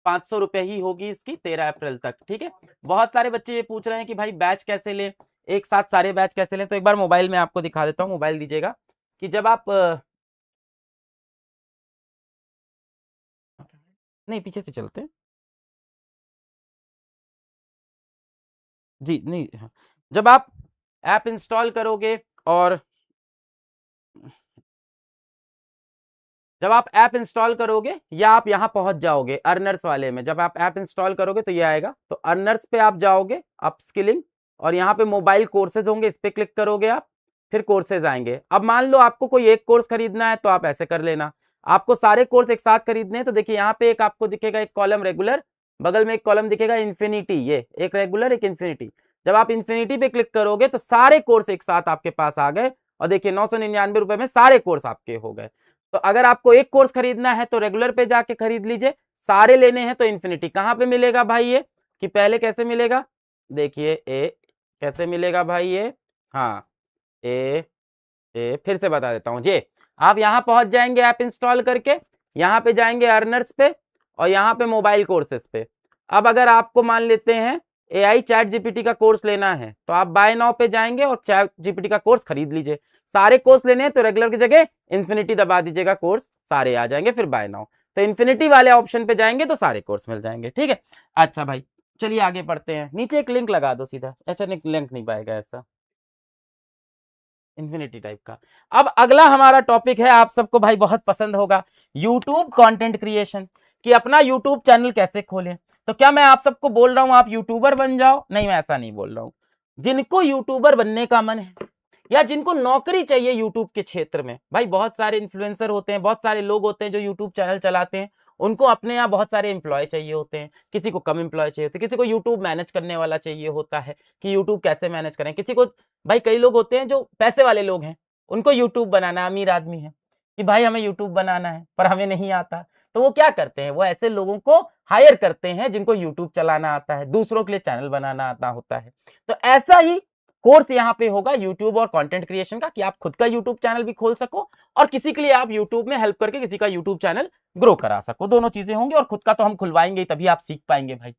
500 रुपए ही होगी इसकी 13 अप्रैल तक, ठीक है। बहुत सारे बच्चे ये पूछ रहे हैं कि भाई बैच कैसे लें, एक साथ सारे बैच कैसे लें, तो एक बार मोबाइल में आपको दिखा देता हूँ, मोबाइल दीजिएगा, कि जब आप नहीं पीछे से चलते हैं जी, नहीं हाँ। जब आप ऐप इंस्टॉल करोगे, और जब आप ऐप इंस्टॉल करोगे या आप यहाँ पहुंच जाओगे अर्नर्स वाले में, जब आप ऐप इंस्टॉल करोगे तो ये आएगा, तो अर्नर्स पे आप जाओगे, अपस्किलिंग, और यहाँ पे मोबाइल कोर्सेज होंगे, इस पे क्लिक करोगे आप, फिर कोर्सेज आएंगे। अब मान लो आपको कोई एक कोर्स खरीदना है तो आप ऐसे कर लेना, आपको सारे कोर्स एक साथ खरीदने हैं तो देखिए यहाँ पे एक आपको दिखेगा एक कॉलम रेगुलर, बगल में एक कॉलम दिखेगा इन्फिनिटी, ये एक रेगुलर एक इन्फिनिटी। जब आप इन्फिनिटी पे क्लिक करोगे तो सारे कोर्स एक साथ आपके पास आ गए, और देखिए 999 रुपए में सारे कोर्स आपके हो गए। तो अगर आपको एक कोर्स खरीदना है तो रेगुलर पे जाके खरीद लीजिए, सारे लेने हैं तो इन्फिनिटी कहाँ पे मिलेगा भाई ये, कि पहले कैसे मिलेगा, देखिए ए कैसे मिलेगा भाई ये, हाँ ए फिर से बता देता हूँ जी। आप यहाँ पहुंच जाएंगे ऐप इंस्टॉल करके, यहाँ पे जाएंगे अर्नर्स पे और यहाँ पे मोबाइल कोर्सेस पे। अब अगर आपको मान लेते हैं AI चैट जीपीटी का कोर्स लेना है तो आप बाय नाउ पे जाएंगे और चैट जीपीटी का कोर्स खरीद लीजिए। सारे कोर्स लेने हैं तो रेगुलर की जगह इन्फिनिटी दबा दीजिएगा, कोर्स सारे आ जाएंगे, फिर बाय नाउ तो इन्फिनिटी वाले ऑप्शन पे जाएंगे तो सारे कोर्स मिल जाएंगे। ठीक है, अच्छा भाई चलिए आगे बढ़ते हैं। नीचे एक लिंक लगा दो सीधा, अच्छा लिंक नहीं पाएगा ऐसा इन्फिनिटी टाइप का। अब अगला हमारा टॉपिक है, आप सबको भाई बहुत पसंद होगा, यूट्यूब कंटेंट क्रिएशन, कि अपना यूट्यूब चैनल कैसे खोलें। तो क्या मैं आप सबको बोल रहा हूं आप यूट्यूबर बन जाओ, नहीं मैं ऐसा नहीं बोल रहा हूं। जिनको यूट्यूबर बनने का मन है या जिनको नौकरी चाहिए यूट्यूब के क्षेत्र में, भाई बहुत सारे इन्फ्लुएंसर होते हैं, बहुत सारे लोग होते हैं जो यूट्यूब चैनल चलाते हैं, उनको अपने यहाँ बहुत सारे एम्प्लॉय चाहिए होते हैं, किसी को कम एम्प्लॉय चाहिए होते हैं, किसी को यूट्यूब मैनेज करने वाला चाहिए होता है कि यूट्यूब कैसे मैनेज करें, किसी को भाई कई लोग होते हैं जो पैसे वाले लोग हैं, उनको यूट्यूब बनाना, अमीर आदमी है कि भाई हमें यूट्यूब बनाना है पर हमें नहीं आता, तो वो क्या करते हैं, वो ऐसे लोगों को हायर करते हैं जिनको यूट्यूब चलाना आता है, दूसरों के लिए चैनल बनाना आता होता है। तो ऐसा ही कोर्स यहाँ पे होगा यूट्यूब और कंटेंट क्रिएशन का, कि आप खुद का यूट्यूब चैनल भी खोल सको और किसी के लिए आप यूट्यूब में हेल्प करके किसी का यूट्यूब चैनल ग्रो करा सको, दोनों चीजें होंगी। और खुद का तो हम खुलवाएंगे तभी आप सीख पाएंगे भाई।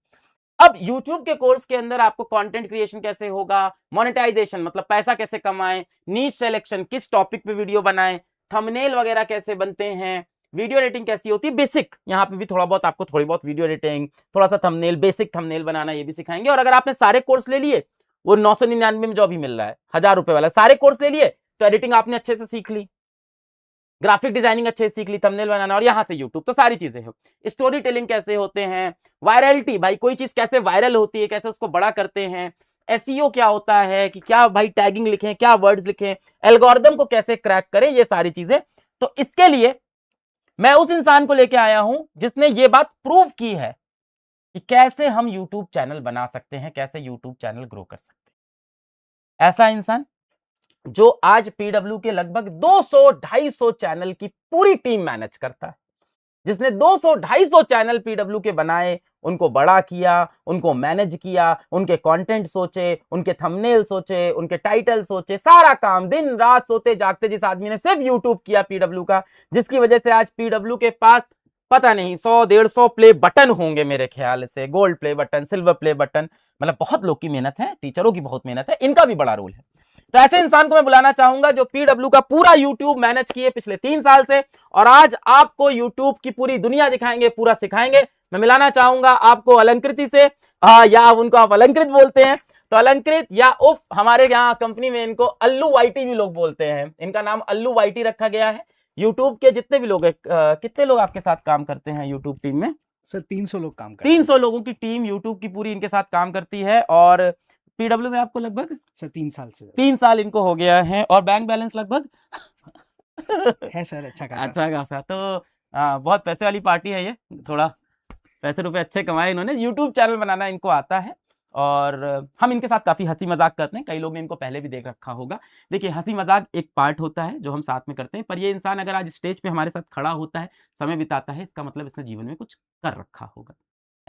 अब YouTube के कोर्स के अंदर आपको कंटेंट क्रिएशन कैसे होगा, मोनेटाइजेशन मतलब पैसा कैसे कमाएं, नीश सिलेक्शन किस टॉपिक पे वीडियो बनाएं, थंबनेल वगैरह कैसे बनते हैं, वीडियो एडिटिंग कैसी होती है, बेसिक यहाँ पे भी थोड़ा बहुत आपको थोड़ी बहुत वीडियो एडिटिंग, थोड़ा सा थंबनेल, बेसिक थंबनेल बनाना ये भी सिखाएंगे। और अगर आपने सारे कोर्स ले लिए, वो 999 में जो अभी मिल रहा है 1000 रुपए वाला, सारे कोर्स ले लिए तो एडिटिंग आपने अच्छे से सीख ली, ग्राफिक डिजाइनिंग अच्छे से सीख ली, थंबनेल बनाना और यहाँ से यूट्यूब, तो सारी चीजें हो। स्टोरी टेलिंग कैसे होते हैं, वायरलिटी भाई कोई चीज कैसे वायरल होती है, कैसे उसको बड़ा करते हैं, एसईओ क्या होता है कि क्या भाई टैगिंग लिखें, क्या वर्ड्स लिखें, एल्गोरिदम को कैसे क्रैक करें, ये सारी चीजें। तो इसके लिए मैं उस इंसान को लेके आया हूं जिसने ये बात प्रूव की है कि कैसे हम यूट्यूब चैनल बना सकते हैं, कैसे यूट्यूब चैनल ग्रो कर सकते हैं। ऐसा इंसान जो आज पीडब्ल्यू के लगभग 200-250 चैनल की पूरी टीम मैनेज करता है, जिसने 200-250 चैनल पीडब्ल्यू के बनाए, उनको बड़ा किया, उनको मैनेज किया, उनके कंटेंट सोचे, उनके थंबनेल सोचे, उनके टाइटल सोचे, सारा काम दिन रात सोते जागते जिस आदमी ने सिर्फ यूट्यूब किया पीडब्ल्यू का, जिसकी वजह से आज पीडब्ल्यू के पास पता नहीं 100-150 प्ले बटन होंगे मेरे ख्याल से, gold play button, silver play button, मतलब बहुत लोग की मेहनत है, टीचरों की बहुत मेहनत है, इनका भी बड़ा रोल है। तो ऐसे इंसान को मैं बुलाना चाहूंगा जो पीडब्ल्यू का पूरा यूट्यूब मैनेज किए पिछले 3 साल से, और आज आपको यूट्यूब की पूरी दुनिया दिखाएंगे, पूरा सिखाएंगे। मैं मिलाना चाहूंगा आपको अलंकृति से, या उनको आप अलंकृत बोलते हैं तो अलंकृत, या उफ हमारे यहाँ कंपनी में इनको अल्लू वाईटी भी लोग बोलते हैं, इनका नाम अल्लू वाईटी रखा गया है। यूट्यूब के जितने भी लोग हैं, कितने लोग आपके साथ काम करते हैं यूट्यूब टीम में? सर 300 लोग काम करते हैं। 300 लोगों की टीम यूट्यूब की पूरी इनके साथ काम करती है। और पीडब्ल्यू में आपको लगभग सर 3 साल से 3 साल इनको हो गया है, और बैंक बैलेंस लगभग है सर अच्छा खासा। अच्छा खासा। तो बहुत पैसे वाली पार्टी है ये, थोड़ा पैसे रुपए अच्छे कमाए इन्होंने, यूट्यूब चैनल बनाना इनको आता है। और हम इनके साथ काफ़ी हंसी मजाक करते हैं, कई लोग ने इनको पहले भी देख रखा होगा। देखिए हंसी मजाक एक पार्ट होता है जो हम साथ में करते हैं, पर ये इंसान अगर आज स्टेज पे हमारे साथ खड़ा होता है, समय बिताता है, इसका मतलब इसने जीवन में कुछ कर रखा होगा।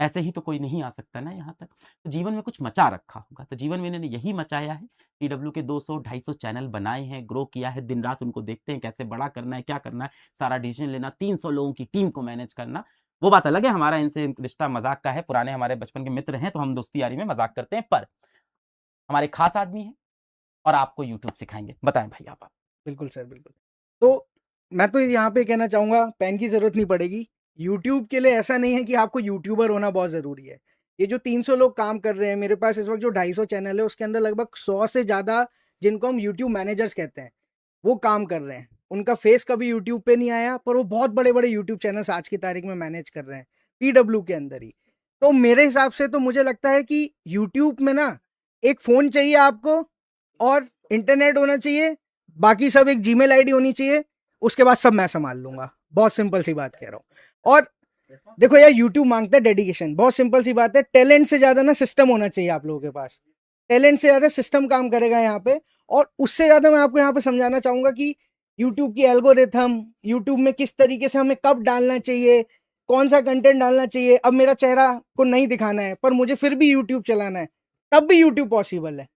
ऐसे ही तो कोई नहीं आ सकता ना यहाँ तक, तो जीवन में कुछ मचा रखा होगा। तो जीवन में इन्होंने यही मचाया है, पीडब्ल्यू के 200-250 चैनल बनाए हैं, ग्रो किया है, दिन रात उनको देखते हैं कैसे बड़ा करना है, क्या करना है, सारा डिसीजन लेना, 300 लोगों की टीम को मैनेज करना। वो बात अलग है, हमारा इनसे रिश्ता मजाक का है, पुराने हमारे बचपन के मित्र हैं तो हम दोस्ती यारी में मजाक करते हैं, पर हमारे खास आदमी हैं और आपको यूट्यूब सिखाएंगे। बताएं भाई आप। बिल्कुल सर बिल्कुल। तो मैं तो यहाँ पे कहना चाहूँगा पेन की ज़रूरत नहीं पड़ेगी। यूट्यूब के लिए ऐसा नहीं है कि आपको यूट्यूबर होना बहुत ज़रूरी है। ये जो 300 लोग काम कर रहे हैं, मेरे पास इस वक्त जो 250 चैनल है उसके अंदर लगभग 100 से ज़्यादा जिनको हम यूट्यूब मैनेजर्स कहते हैं वो काम कर रहे हैं। उनका फेस कभी यूट्यूब पे नहीं आया, पर वो बहुत बड़े बड़े यूट्यूब चैनल्स आज की तारीख में मैनेज कर रहे हैं पीडब्ल्यू के अंदर ही। तो मेरे हिसाब से तो मुझे लगता है कि यूट्यूब में ना एक फ़ोन चाहिए आपको और इंटरनेट होना चाहिए, बाकी सब एक जीमेल आईडी होनी चाहिए, उसके बाद सब मैं संभाल लूँगा। बहुत सिंपल सी बात कह रहा हूँ। और देखो यार यूट्यूब मांगता है डेडिकेशन, बहुत सिंपल सी बात है। टैलेंट से ज़्यादा ना सिस्टम होना चाहिए आप लोगों के पास, टैलेंट से ज़्यादा सिस्टम काम करेगा यहाँ पे। और उससे ज़्यादा मैं आपको यहाँ पे समझाना चाहूँगा कि यूट्यूब की एल्गोरिथम, यूट्यूब में किस तरीके से हमें कब डालना चाहिए, कौन सा कंटेंट डालना चाहिए। अब मेरा चेहरा को नहीं दिखाना है पर मुझे फिर भी यूट्यूब चलाना है, तब भी यूट्यूब पॉसिबल है।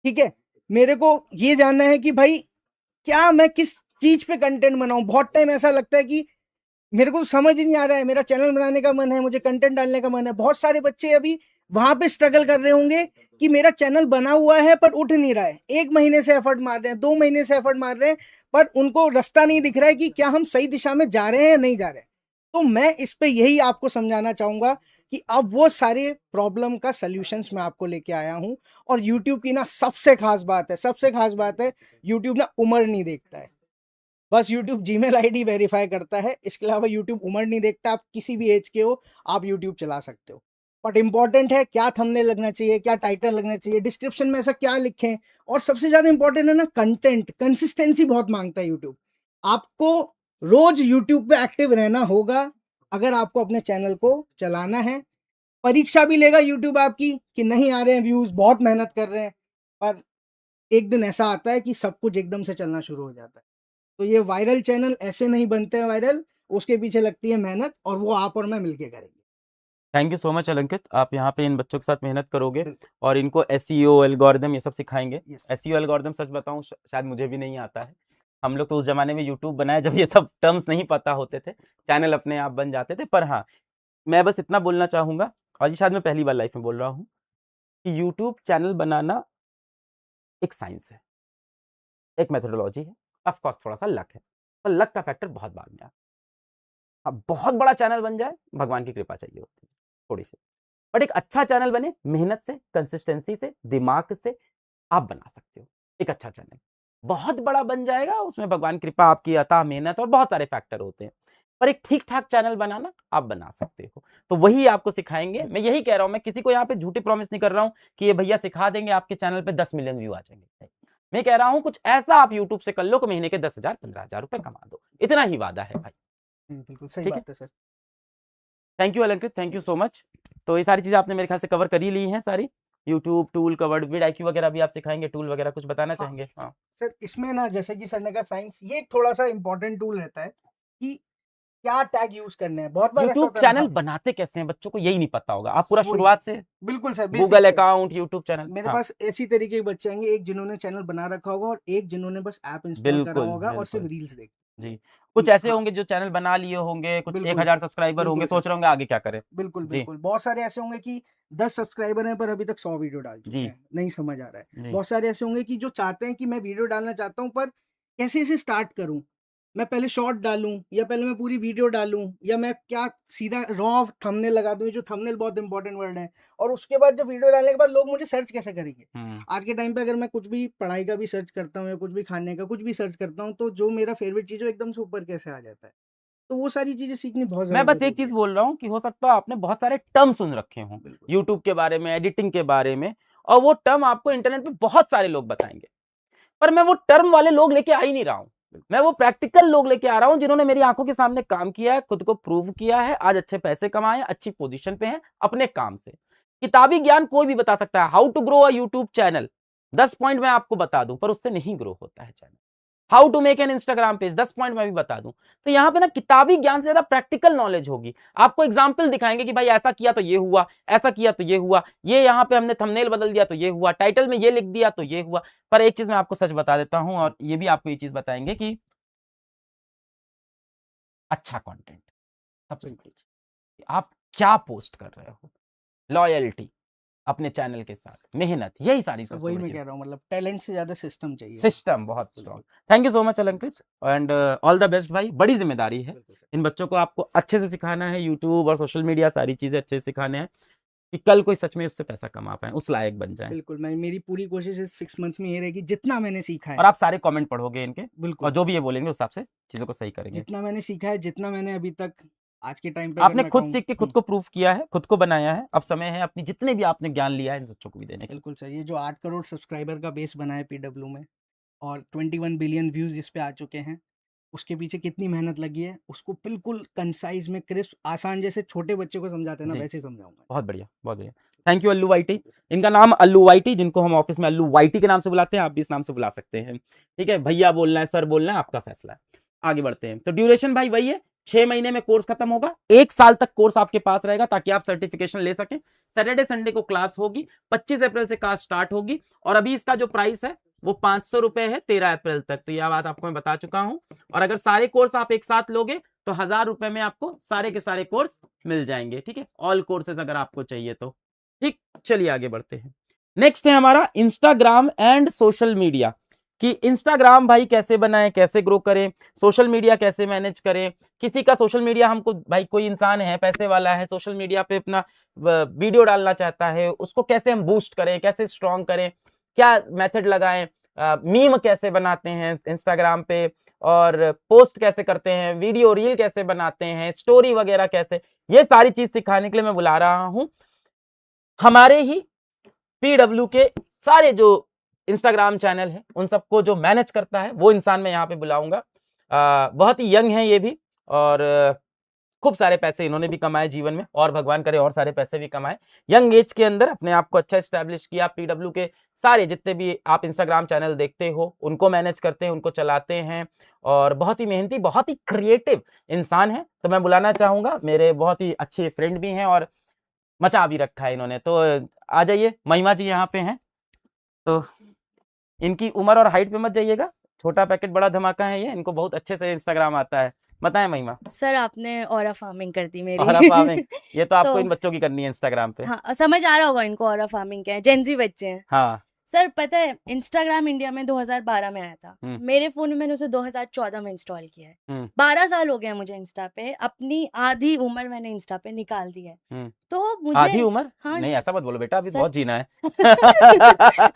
ठीक है, मेरे को ये जानना है कि भाई क्या मैं किस चीज पे कंटेंट बनाऊं। बहुत टाइम ऐसा लगता है कि मेरे को समझ ही नहीं आ रहा है, मेरा चैनल बनाने का मन है, मुझे कंटेंट डालने का मन है। बहुत सारे बच्चे अभी वहां पे स्ट्रगल कर रहे होंगे कि मेरा चैनल बना हुआ है पर उठ नहीं रहा है, 1 महीने से एफर्ट मार रहे हैं, 2 महीने से एफर्ट मार रहे हैं, पर उनको रास्ता नहीं दिख रहा है कि क्या हम सही दिशा में जा रहे हैं या नहीं जा रहे हैं। तो मैं इस पे यही आपको समझाना चाहूंगा कि अब वो सारे प्रॉब्लम का सॉल्यूशंस मैं आपको लेके आया हूं। और यूट्यूब की ना सबसे खास बात है, यूट्यूब ना उम्र नहीं देखता है। बस यूट्यूब जीमेल आईडी वेरीफाई करता है, इसके अलावा यूट्यूब उम्र नहीं देखता। आप किसी भी एज के हो, आप यूट्यूब चला सकते हो। बट इंपॉर्टेंट है क्या थंबनेल लगना चाहिए, क्या टाइटल लगना चाहिए, डिस्क्रिप्शन में ऐसा क्या लिखें। और सबसे ज्यादा इंपॉर्टेंट है ना कंटेंट, कंसिस्टेंसी बहुत मांगता है यूट्यूब। आपको रोज यूट्यूब पे एक्टिव रहना होगा अगर आपको अपने चैनल को चलाना है। परीक्षा भी लेगा यूट्यूब आपकी कि नहीं आ रहे हैं व्यूज, बहुत मेहनत कर रहे हैं, पर एक दिन ऐसा आता है कि सब कुछ एकदम से चलना शुरू हो जाता है। तो ये वायरल चैनल ऐसे नहीं बनते हैं वायरल, उसके पीछे लगती है मेहनत, और वो आप और मैं मिलके करेंगे। Thank you so much Alankit, आप यहाँ पे इन बच्चों के साथ मेहनत करोगे और इनको एसईओ एल्गोरिदम ये सब सिखाएंगे। Yes. एसईओ एल्गोरिदम सच बताऊं शायद मुझे भी नहीं आता है। हम लोग तो उस जमाने में यूट्यूब बनाए जब ये सब टर्म्स नहीं पता होते थे, चैनल अपने आप बन जाते थे। पर हाँ, मैं बस इतना बोलना चाहूंगा, और ये शायद मैं पहली बार लाइफ में बोल रहा हूँ, कि यूट्यूब चैनल बनाना एक साइंस है, एक मेथोडोलॉजी है। ऑफ कोर्स थोड़ा सा लक है, पर लक का फैक्टर बहुत बाद में आता है। अब बहुत बड़ा चैनल बन जाए, भगवान की कृपा चाहिए होती है थोड़ी सी, बट एक अच्छा चैनल बने मेहनत से, कंसिस्टेंसी से, दिमाग से आप बना सकते हो एक अच्छा चैनल। बहुत बड़ा बन जाएगा, उसमें भगवान कृपा आपकी, अता मेहनत और बहुत सारे फैक्टर होते हैं, पर एक ठीक ठाक चैनल बनाना आप बना सकते हो। तो वही आपको सिखाएंगे। मैं यही कह रहा हूं, मैं किसी को यहाँ पे झूठी प्रॉमिस नहीं कर रहा हूं कि ये भैया सिखा देंगे आपके चैनल पे 10 मिलियन व्यू आ जाएंगे। मैं कह रहा हूं कुछ ऐसा आप यूट्यूब से कर लो कि महीने के 10,000 15,000 रुपए कमा दो, इतना ही वादा है भाई। बिल्कुल सही ठीक है? बात है सर। थैंक यू अलंकृत, थैंक यू सो मच। तो ये सारी चीजें आपने मेरे ख्याल से कवर कर ही ली हैं सारी। यूट्यूब टूल कवर्ड, विड IQ वगैरह भी आप सिखाएंगे, टूल वगैरह कुछ बताना चाहेंगे? हाँ सर इसमें ना जैसे कि सर ने कहा साइंस, ये एक थोड़ा सा इंपॉर्टेंट टूल रहता है कि क्या टैग यूज करने हैं। बहुत बार ऐसा यूट्यूब होता है ना, चैनल हाँ, बनाते कैसे हैं बच्चों को यही नहीं पता होगा। आप पूरा वही, शुरुआत से बिल्कुल सर, गूगल बेसिक से। Account, YouTube channel. मेरे हाँ पास ऐसी तरीके के बच्चे आएंगे, एक जिन्होंने चैनल बना रखा होगा और एक जिन्होंने बस ऐप इंस्टॉल करा बिल्कुल होगा और सिर्फ बिल्कुल रील्स देख। जी। कुछ ऐसे हाँ, होंगे जो चैनल बना लिए होंगे, कुछ बिल्कुल 1,000 सब्सक्राइबर होंगे, बिल्कुल सोच सर, रहे होंगे आगे क्या करें। बिल्कुल जी बिल्कुल। बहुत सारे ऐसे होंगे कि 10 सब्सक्राइबर हैं पर अभी तक 100 वीडियो डाल चुके जी हैं, नहीं समझ आ रहा है। जी बहुत सारे ऐसे होंगे कि जो चाहते हैं कि मैं वीडियो डालना चाहता हूँ पर कैसे इसे स्टार्ट करूँ, मैं पहले शॉर्ट डालूं या पहले मैं पूरी वीडियो डालूं, या मैं क्या सीधा रॉ थंबनेल लगा दूं। ये जो थंबनेल बहुत इंपॉर्टेंट वर्ड है। और उसके बाद जब वीडियो डालने के बाद लोग मुझे सर्च कैसे करेंगे। आज के टाइम पे अगर मैं कुछ भी पढ़ाई का भी सर्च करता हूँ या कुछ भी खाने का कुछ भी सर्च करता हूँ, तो जो मेरा फेवरेट चीज़ है एकदम से ऊपर कैसे आ जाता है। तो वो सारी चीज़ें सीखनी बहुत मैं ज़्यादा बस एक ज़रूरी चीज है। बोल रहा हूँ कि हो सकता है आपने बहुत सारे टर्म सुन रखे हों बिल्कुल यूट्यूब के बारे में, एडिटिंग के बारे में, और वो टर्म आपको इंटरनेट पे बहुत सारे लोग बताएंगे, पर मैं वो टर्म वाले लोग लेके आ ही नहीं रहा हूँ। मैं वो प्रैक्टिकल लोग लेके आ रहा हूँ जिन्होंने मेरी आंखों के सामने काम किया है, खुद को प्रूव किया है, आज अच्छे पैसे कमाए, अच्छी पोजीशन पे हैं अपने काम से। किताबी ज्ञान कोई भी बता सकता है, how to grow a YouTube channel 10 point मैं आपको बता दूं, पर उससे नहीं ग्रो होता है channel. How to make an Instagram page 10 point मैं भी बता दूं। तो यहाँ पे ना किताबी ज्ञान से ज्यादा प्रैक्टिकल नॉलेज होगी। आपको एग्जाम्पल दिखाएंगे कि भाई ऐसा किया तो ये हुआ, ऐसा किया तो ये हुआ, ये यहाँ पे हमने थंबनेल बदल दिया तो ये हुआ, टाइटल में ये लिख दिया तो ये हुआ। पर एक चीज मैं आपको सच बता देता हूं, और ये भी आपको ये चीज बताएंगे कि अच्छा कंटेंट सबसे बड़ी चीज, आप क्या पोस्ट कर रहे हो, लॉयल्टी अपने चैनल के साथ, मेहनत, यही सारी सर वही मैं कह रहा हूँ, मतलब टैलेंट से ज्यादा सिस्टम चाहिए। सिस्टम बहुत strong. Thank you so much अलंकृत, एंड ऑल द बेस्ट भाई। बड़ी जिम्मेदारी है बिल्कुल सर। इन बच्चों को, आपको अच्छे से सिखाना है, यूट्यूब और सोशल मीडिया सारी चीजें अच्छे से सिखाने हैं कि कल कोई सच में उससे पैसा कमा पाए, उस लायक बन जाए। बिल्कुल, मैं मेरी पूरी कोशिश इस 6 मंथ में ये रहेगी जितना मैंने सीखा है। और आप सारे कमेंट पढ़ोगे इनके, और बिल्कुल, जो भी ये बोलेंगे उस हिसाब से चीजों को सही करेंगे। जितना मैंने सीखा है, जितना मैंने अभी तक आज के टाइम पे आपने मैं खुद कहूँ, सीख के खुद को प्रूफ किया है, खुद को बनाया है। अब समय है अपनी जितने भी आपने ज्ञान लिया है इन बच्चों को भी देने का। बिल्कुल सर। ये जो 8 करोड़ सब्सक्राइबर का बेस बना है पीडब्ल्यू में, और 21 बिलियन व्यूज जिस पे आ चुके हैं, उसके पीछे कितनी मेहनत लगी है, उसको बिल्कुल कंसाइज में क्रिस्प आसान जैसे छोटे बच्चे को समझाते हैं ना, जी। वैसे ही समझाऊंगा। बहुत बढ़िया, बहुत बढ़िया। Thank you Allu YT. इनका नाम अल्लू वाईटी, जिनको हम ऑफिस में अल्लू वाईटी के नाम से बुलाते हैं, आप भी इस नाम से बुला सकते हैं। ठीक है, भैया बोलना है, सर बोलना है, आपका फैसला है। आगे बढ़ते हैं। तो ड्यूरेशन भाई वही है 6 महीने में कोर्स खत्म होगा, 1 साल तक कोर्स आपके पास रहेगा ताकि आप सर्टिफिकेशन ले सकें। सैटरडे संडे को क्लास होगी, 25 अप्रैल से क्लास स्टार्ट होगी और अभी इसका जो प्राइस है वो 500 रुपए है 13 अप्रैल तक। तो यह बात आपको मैं बता चुका हूं। और अगर सारे कोर्स आप एक साथ लोगे तो 1000 रुपए में आपको सारे के सारे कोर्स मिल जाएंगे। ठीक है, ऑल कोर्सेज अगर आपको चाहिए तो। ठीक, चलिए आगे बढ़ते हैं। नेक्स्ट है हमारा इंस्टाग्राम एंड सोशल मीडिया, कि इंस्टाग्राम भाई कैसे बनाएं, कैसे ग्रो करें, सोशल मीडिया कैसे मैनेज करें। किसी का सोशल मीडिया हमको, भाई कोई इंसान है पैसे वाला है, सोशल मीडिया पे अपना वीडियो डालना चाहता है, उसको कैसे हम बूस्ट करें, कैसे स्ट्रॉन्ग करें, क्या मेथड लगाएं, मीम कैसे बनाते हैं इंस्टाग्राम पे, और पोस्ट कैसे करते हैं, वीडियो रील कैसे बनाते हैं, स्टोरी वगैरह कैसे, ये सारी चीज सिखाने के लिए मैं बुला रहा हूं हमारे ही PW के सारे जो इंस्टाग्राम चैनल है उन सबको जो मैनेज करता है वो इंसान मैं यहाँ पे बुलाऊंगा। बहुत ही यंग है ये भी और खूब सारे पैसे इन्होंने भी कमाए जीवन में, और भगवान करे और सारे पैसे भी कमाए। यंग एज के अंदर अपने आप को अच्छा स्टैब्लिश किया। PW के सारे जितने भी आप इंस्टाग्राम चैनल देखते हो उनको मैनेज करते हैं, उनको चलाते हैं, और बहुत ही मेहनती, बहुत ही क्रिएटिव इंसान है। तो मैं बुलाना चाहूंगा, मेरे बहुत ही अच्छे फ्रेंड भी हैं और मचा भी रखा है इन्होंने। तो आ जाइए, महिमा जी यहाँ पे हैं। तो इनकी उम्र और हाइट पे मत जाइएगा, छोटा पैकेट बड़ा धमाका है ये, इनको बहुत अच्छे से इंस्टाग्राम आता है। बताएं महिमा। सर आपने ऑरा फार्मिंग कर दी मेरी। ऑरा फार्मिंग, ये तो आपको तो इन बच्चों की करनी है इंस्टाग्राम पे। हाँ, समझ आ रहा होगा इनको ऑरा फार्मिंग क्या है, जेंजी बच्चे हैं। हाँ, सर पता है इंस्टाग्राम इंडिया में 2012 में आया था, मेरे फोन में मैंने उसे 2014 में इंस्टॉल किया है। 12 साल हो गए मुझे इंस्टा पे, अपनी आधी उम्र मैंने इंस्टा पे निकाल दी है। तो मुझे आधी उम्र? हाँ, नहीं ऐसा मत बोलो बेटा, अभी सर, बहुत जीना है।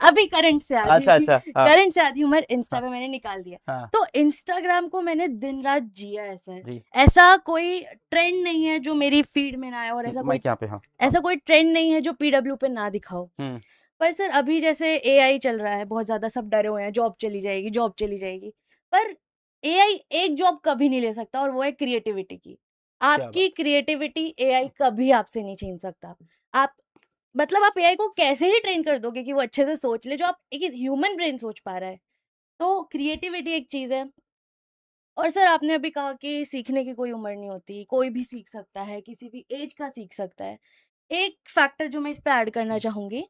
अभी करंट से आधी, अच्छा अच्छा, हाँ, करंट से आधी उम्र इंस्टा पे मैंने निकाल दिया। हाँ, तो इंस्टाग्राम को मैंने दिन रात जिया है सर। जी। ऐसा कोई ट्रेंड नहीं है जो मेरी फीड में ना आए, और ऐसा कोई माइक यहाँ पे, हाँ, ऐसा कोई ट्रेंड नहीं है जो PW पे ना दिखाओ। पर सर अभी जैसे AI चल रहा है बहुत ज्यादा, सब डरे हुए हैं जॉब चली जाएगी, जॉब चली जाएगी। पर AI एक जॉब कभी नहीं ले सकता, और वो है क्रिएटिविटी की। आपकी क्रिएटिविटी AI कभी आपसे नहीं छीन सकता। आप मतलब आप AI को कैसे ही ट्रेन कर दोगे कि वो अच्छे से सोच ले जो आप एक ह्यूमन ब्रेन सोच पा रहा है। तो क्रिएटिविटी एक चीज है। और सर आपने अभी कहा कि सीखने की कोई उम्र नहीं होती, कोई भी सीख सकता है, किसी भी एज का सीख सकता है। एक फैक्टर जो मैं इस पे ऐड करना चाहूंगी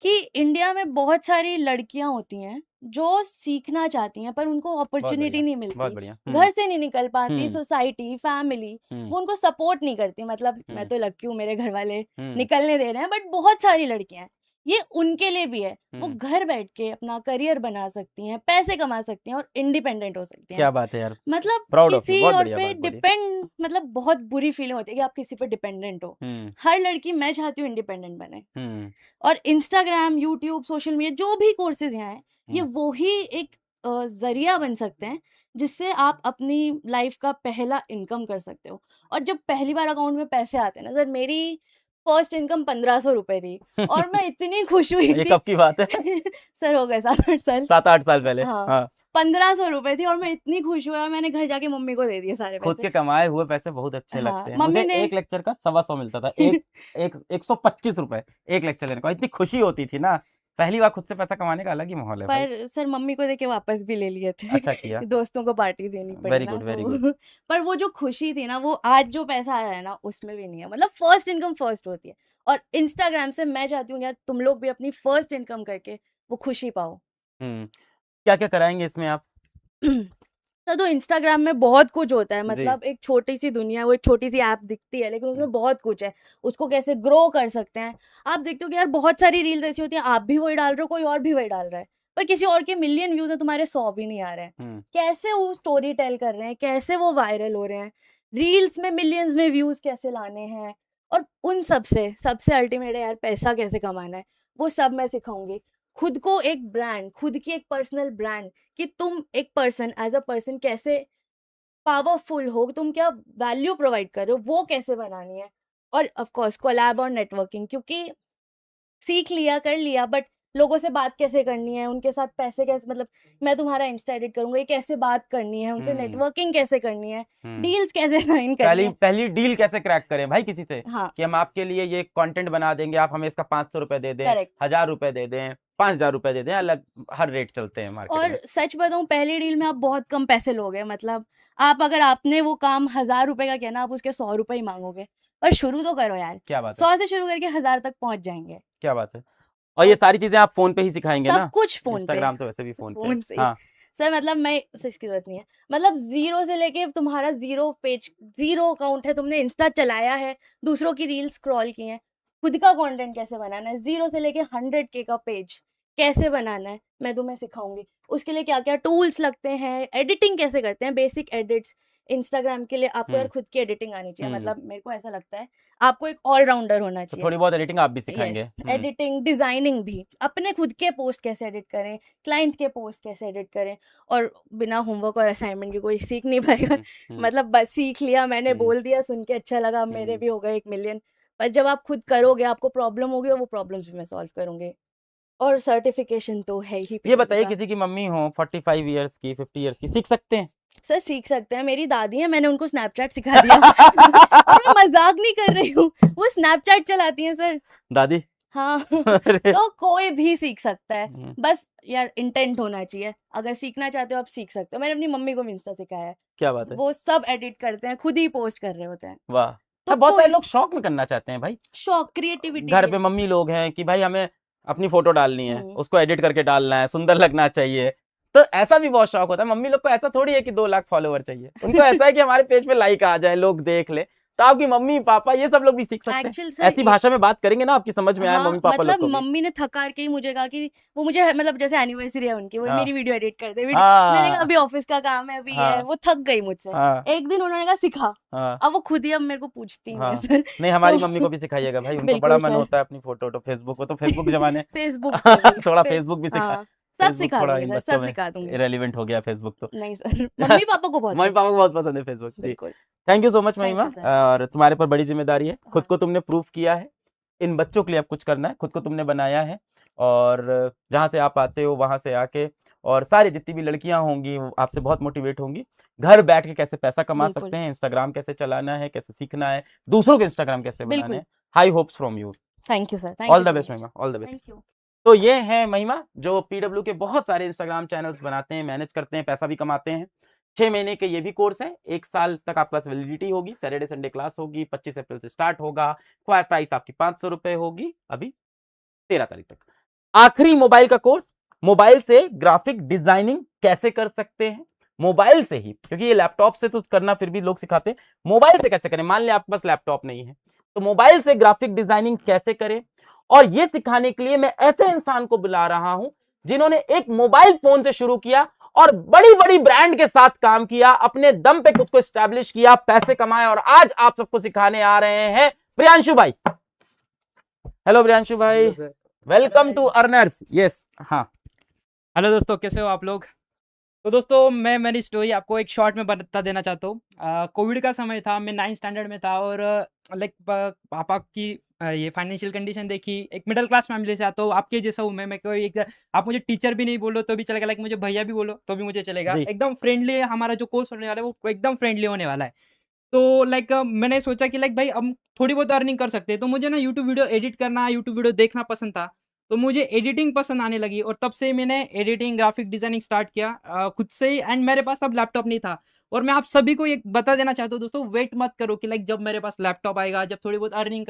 कि इंडिया में बहुत सारी लड़कियां होती हैं जो सीखना चाहती हैं पर उनको अपॉर्चुनिटी नहीं बहुत मिलती, बढ़िया। घर से नहीं निकल पाती, हम्म। सोसाइटी, फैमिली वो उनको सपोर्ट नहीं करती। मतलब मैं तो लकी हूँ, मेरे घर वाले निकलने दे रहे हैं, बट बहुत सारी लड़कियां हैं, ये उनके लिए भी है। वो घर बैठ के अपना करियर बना सकती हैं, पैसे कमा सकती हैं और इंडिपेंडेंट हो सकती हैं। क्या बात है यार, मतलब प्राउड ऑफ यू, किसी बहुत और बढ़िया पे बात बोली। डिपेंड, मतलब बहुत बुरी फीलिंग होती है कि आप किसी पे डिपेंडेंट हो। हर लड़की, मैं चाहती हूँ इंडिपेंडेंट बने। और इंस्टाग्राम, यूट्यूब, सोशल मीडिया, जो भी कोर्सेज यहाँ है, ये वो ही एक जरिया बन सकते हैं जिससे आप अपनी लाइफ का पहला इनकम कर सकते हो। और जब पहली बार अकाउंट में पैसे आते हैं ना सर, मेरी फर्स्ट इनकम 1500 रुपए थी और मैं इतनी खुश हुई ये थी। कब की बात है? सर हो गए 7-8 साल। 7-8 साल पहले। हाँ। हाँ। 1500 रुपए थी और मैं इतनी खुश हुई और मैंने घर जाके मम्मी को दे दिए सारे खुद पैसे। के कमाए हुए पैसे बहुत अच्छे हाँ, लगते हैं। मम्मी मुझे ने- एक लेक्चर का 125 मिलता था, 125 रुपए एक लेक्चर लेने का, इतनी खुशी होती थी ना। पहली बार खुद से पैसा कमाने का अलग ही माहौल है भाई। पर सर मम्मी को देके वापस भी ले लिए थे। अच्छा किया। दोस्तों को पार्टी देनी पड़ी वेरी ना, गुड, वेरी तो गुड। पर वो जो खुशी थी ना, वो आज जो पैसा आया है ना उसमें भी नहीं है। मतलब फर्स्ट इनकम फर्स्ट होती है, और इंस्टाग्राम से मैं चाहती हूँ यार तुम लोग भी अपनी फर्स्ट इनकम करके वो खुशी पाओ। क्या क्या कराएंगे इसमें आप? तो इंस्टाग्राम में बहुत कुछ होता है। जी। मतलब एक छोटी सी दुनिया, वो एक छोटी सी ऐप दिखती है लेकिन उसमें बहुत कुछ है। उसको कैसे ग्रो कर सकते हैं। आप देखते हो कि यार बहुत सारी रील्स ऐसी होती हैं, आप भी वही डाल रहे हो, कोई और भी वही डाल रहा है, पर किसी और के मिलियन व्यूज है, तुम्हारे 100 भी नहीं आ रहे हैं। कैसे वो स्टोरी टेल कर रहे हैं, कैसे वो वायरल हो रहे हैं, रील्स में मिलियंस में व्यूज कैसे लाने हैं, और उन सबसे अल्टीमेट है यार पैसा कैसे कमाना है, वो सब मैं सिखाऊंगी। खुद को एक ब्रांड, खुद की एक पर्सनल ब्रांड, कि तुम एक पर्सन एज अ पर्सन कैसे पावरफुल हो, तुम क्या वैल्यू प्रोवाइड कर रहे हो, वो कैसे बनानी है। और ऑफ कोर्स कोलैब और नेटवर्किंग, क्योंकि सीख लिया कर लिया, बट लोगों से बात कैसे करनी है, उनके साथ पैसे कैसे, मतलब मैं तुम्हारा इंस्टा एडिट करूंगा, ये कैसे बात करनी है उनसे, नेटवर्किंग कैसे करनी है, डील्स कैसे साइन करनी है, पहली डील कैसे क्रैक करें भाई किसी से। हाँ कि हम आपके लिए ये कंटेंट बना देंगे, आप हमें इसका 500 रुपए दे दें, करेक्ट, 1000 रुपए दे दें, 5,000 रुपए दे दें, अलग हर रेट चलते हैं मार्केट में। और सच बताऊं, पहली डील में आप बहुत कम पैसे लोगे, मतलब आप अगर आपने वो काम 1000 रुपए का किया ना, आप उसके 100 रुपए ही मांगोगे। पर शुरू तो करो यार, क्या बात है, 100 से शुरू करके 1000 तक पहुंच जाएंगे। क्या बात है। और ये सारी चीजें आप फोन पे ही सिखाएंगे ना? सब कुछ फोन पे, इंस्टाग्राम तो वैसे भी फोन पे है। फोन से ही। हाँ, सर मतलब मैं सर इसकी जरूरत नहीं है, मतलब जीरो से लेके तुम्हारा जीरो पेज, जीरो अकाउंट है, तुमने इंस्टा चलाया है, दूसरों की रील स्क्रॉल की है, खुद का कंटेंट कैसे बनाना है, जीरो से लेके 100K का पेज कैसे बनाना है, मैं तुम्हें सिखाऊंगी। उसके लिए क्या क्या टूल्स लगते हैं, एडिटिंग कैसे करते हैं, बेसिक एडिट्स इंस्टाग्राम के लिए। आपको यार हम्म, खुद की एडिटिंग आनी चाहिए, हम्म। मतलब मेरे को ऐसा लगता है आपको एक ऑलराउंडर होना तो चाहिए। थोड़ी बहुत एडिटिंग आप भी सिखाएंगे? यस, एडिटिंग, डिजाइनिंग भी, अपने खुद के पोस्ट कैसे एडिट करें, क्लाइंट के पोस्ट कैसे एडिट करें, और बिना होमवर्क और असाइनमेंट के कोई सीख नहीं पाएगा। मतलब बस सीख लिया, मैंने हम्म, बोल दिया, सुन के अच्छा लगा, मेरे हम्म। भी हो गए 1 मिलियन। पर जब आप खुद करोगे, आपको प्रॉब्लम होगी, और वो प्रॉब्लम्स भी मैं सॉल्व करूंगी। और सर्टिफिकेशन तो है ही ये PWD बताइए, का। किसी की मम्मी हो 45 इयर्स की, 50 इयर्स की, सीख सकते हैं? सर सीख सकते हैं, मेरी दादी है, मैंने उनको स्नैपचैट सिखा दिया। और मैं मजाक नहीं कर रही हूँ, वो स्नैपचैट चलाती हैं सर। दादी? हाँ। अरे, तो कोई भी सीख सकता है, हम्म, बस यार इंटेंट होना चाहिए। अगर सीखना चाहते हो आप सीख सकते हो। मैंने अपनी मम्मी को भी इंस्टा सिखाया है, क्या बात है, वो सब एडिट करते हैं, खुद ही पोस्ट कर रहे होते हैं। वाह। तो हाँ, बहुत सारे कोई लोग शौक में करना चाहते हैं भाई। शौक, क्रिएटिविटी घर के पे मम्मी लोग हैं कि भाई हमें अपनी फोटो डालनी है, हम्म। उसको एडिट करके डालना है, सुंदर लगना चाहिए, तो ऐसा भी बहुत शौक होता है। मम्मी लोग को ऐसा थोड़ी है कि 2 लाख फॉलोवर चाहिए, उनको ऐसा है कि हमारे पेज पे लाइक आ जाए, लोग देख ले। तो आपकी मम्मी पापा ये सब लोग भी सीख सकते हैं। एक्चुअल सर ऐसी भाषा में बात करेंगे ना आपकी समझ में आए हाँ, मम्मी पापा लोग मतलब को भी। मम्मी ने थक हार के ही मुझे कहा कि वो मुझे, मतलब जैसे एनिवर्सरी है उनकी, वो हाँ, मेरी वीडियो एडिट कर दे, मैंने कहा हाँ, अभी ऑफिस का काम है, अभी है, हाँ, वो थक गई मुझसे। हाँ, एक दिन उन्होंने कहा सिखा, हाँ, अब वो खुद ही अब मेरे को पूछती हैं हाँ। सर। नहीं, हमारी तो मम्मी को भी सिखाइएगा भाई, उनको बिल्कुल बड़ा मन सर। होता है अपनी फोटो तो फेसबुक को, तो फेसबुक जमाने फेसबुक पे भी थोड़ा फे- फेसबुक भी सिखा। हाँ, सब फेसबुक सिखा थोड़ा दूंगी इन सर, बच्चों सब में सिखा दूंगी। इरेलीवेंट हो गया फेसबुक तो। नहीं सर, मम्मी पापा को बहुत मम्मी पसंद पापा को बहुत पसंद है फेसबुक है, जी। बिल्कुल। Thank you so much thank महिमा, यू सर। और तुम्हारे पर बड़ी जिम्मेदारी है, खुद हाँ, को तुमने प्रूफ किया है, इन बच्चों के लिए अब कुछ करना है, खुद को तुमने बनाया है। और जहाँ से आप आते हो वहां से आके, और सारी जितनी भी लड़कियां होंगी वो आपसे बहुत मोटिवेट होंगी, घर बैठ के कैसे पैसा कमा बिल्कुल सकते हैं, इंस्टाग्राम कैसे चलाना है, कैसे सीखना है, दूसरों के इंस्टाग्राम कैसे बनाने बिल्कुल। हैं। High hopes from you. Thank you sir, thank all you the so best much, Mahima, all the best. Thank you. तो ये है महिमा, जो पीडब्ल्यू के बहुत सारे इंस्टाग्राम चैनल्स बनाते हैं, मैनेज करते हैं, पैसा भी कमाते हैं। 6 महीने के ये भी कोर्स है, 1 साल तक आपके पास वैलिडिटी होगी, सैटरडे संडे क्लास होगी, 25 अप्रैल से स्टार्ट होगा, प्राइस आपकी 500 रुपए होगी, अभी 13 तारीख तक। आखिरी मोबाइल का कोर्स, मोबाइल से ग्राफिक डिजाइनिंग कैसे कर सकते हैं, मोबाइल से ही, क्योंकि ये लैपटॉप से तो करना फिर भी लोग सिखाते हैं, मोबाइल से कैसे करें। मान लिया आपके पास लैपटॉप नहीं है, तो मोबाइल से ग्राफिक डिजाइनिंग कैसे करें। और ये सिखाने के लिए मैं ऐसे इंसान को बुला रहा हूं जिन्होंने एक मोबाइल फोन से शुरू किया और बड़ी बड़ी ब्रांड के साथ काम किया, अपने दम पे खुद को एस्टैब्लिश किया, पैसे कमाए, और आज आप सबको सिखाने आ रहे हैं प्रियांशु भाई। हेलो प्रियांशु भाई, वेलकम टू अर्नर्स। यस, हाँ। हेलो दोस्तों, कैसे हो आप लोग। तो दोस्तों मैं मेरी स्टोरी आपको एक शॉर्ट में बता देना चाहता हूँ। कोविड का समय था, मैं 9th स्टैंडर्ड में था, और लाइक पापा की ये फाइनेंशियल कंडीशन देखी, एक मिडिल क्लास फैमिली से आता हूँ, आपके जैसा हूँ मैं कोई एक, आप मुझे टीचर भी नहीं बोलो तो भी चलेगा, लाइक मुझे भैया भी बोलो तो भी मुझे चलेगा, जी। एकदम फ्रेंडली हमारा जो कोर्स होने वाला है वो एकदम फ्रेंडली होने वाला है। तो लाइक मैंने सोचा कि लाइक भाई हम थोड़ी बहुत अर्निंग कर सकते हैं, तो मुझे ना यूट्यूब वीडियो एडिट करना, यूट्यूब वीडियो देखना पसंद था, तो मुझे एडिटिंग पसंद आने लगी, और तब से मैंने एडिटिंग, ग्राफिक डिजाइनिंग स्टार्ट किया खुद से ही। एंड मेरे पास तब लैपटॉप नहीं था, और मैं आप सभी को एक बता देना चाहता हूँ दोस्तों, वेट मत करो कि लाइक जब मेरे पास लैपटॉप आएगा, जब थोड़ी बहुत अर्निंग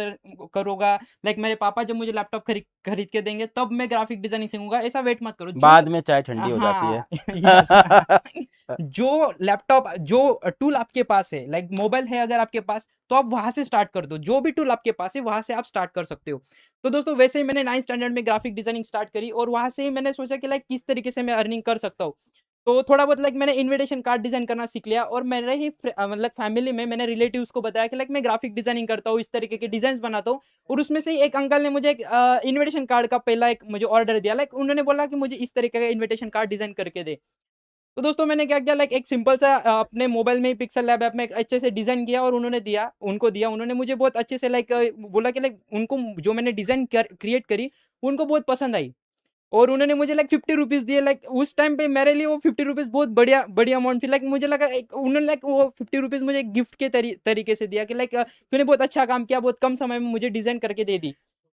करूंगा, लाइक मेरे पापा जब मुझे लैपटॉप खरीद के देंगे तब मैं ग्राफिक डिजाइनिंग सीखूंगा, ऐसा वेट मत करो। बाद में चाय ठंडी हो जाती है। यस। जो लैपटॉप, जो टूल आपके पास है, लाइक मोबाइल है अगर आपके पास, तो आप वहां से स्टार्ट कर दो, जो भी टूल आपके पास है वहां से आप स्टार्ट कर सकते हो। तो दोस्तों वैसे ही मैंने 9th स्टैंडर्ड में ग्राफिक डिजाइनिंग स्टार्ट करी, और वहां से ही मैंने सोचा कि लाइक किस तरीके से मैं अर्निंग कर सकता हूँ। तो थोड़ा बहुत लाइक मैंने इनविटेशन कार्ड डिजाइन करना सीख लिया, और मेरे ही मतलब फैमिली में मैंने रिलेटिव्स को बताया कि लाइक मैं ग्राफिक डिजाइनिंग करता हूँ, इस तरीके के डिजाइन बनाता हूँ। और उसमें से एक अंकल ने मुझे एक इन्विटेशन कार्ड का पहला एक मुझे ऑर्डर दिया, लाइक उन्होंने बोला कि मुझे इस तरीके का इन्विटेशन कार्ड डिजाइन करके दे। तो दोस्तों मैंने क्या किया, लाइक एक सिंपल सा अपने मोबाइल में ही पिक्सल लैब ऐप में एक अच्छे से डिजाइन किया, और उनको दिया, उन्होंने मुझे बहुत अच्छे से लाइक बोला कि लाइक उनको जो मैंने डिजाइन क्रिएट करी उनको बहुत पसंद आई, और उन्होंने मुझे लाइक 50 रुपीज़ दिए। लाइक उस टाइम पे मेरे लिए वो 50 रुपीज़ बहुत बढ़िया अमाउंट थी। लाइक मुझे लगा उन्होंने लाइक वो 50 रुपीज़ मुझे गिफ्ट के तरीके से दिया कि लाइक तूने बहुत अच्छा काम किया, बहुत कम समय में मुझे डिजाइन करके दे दी।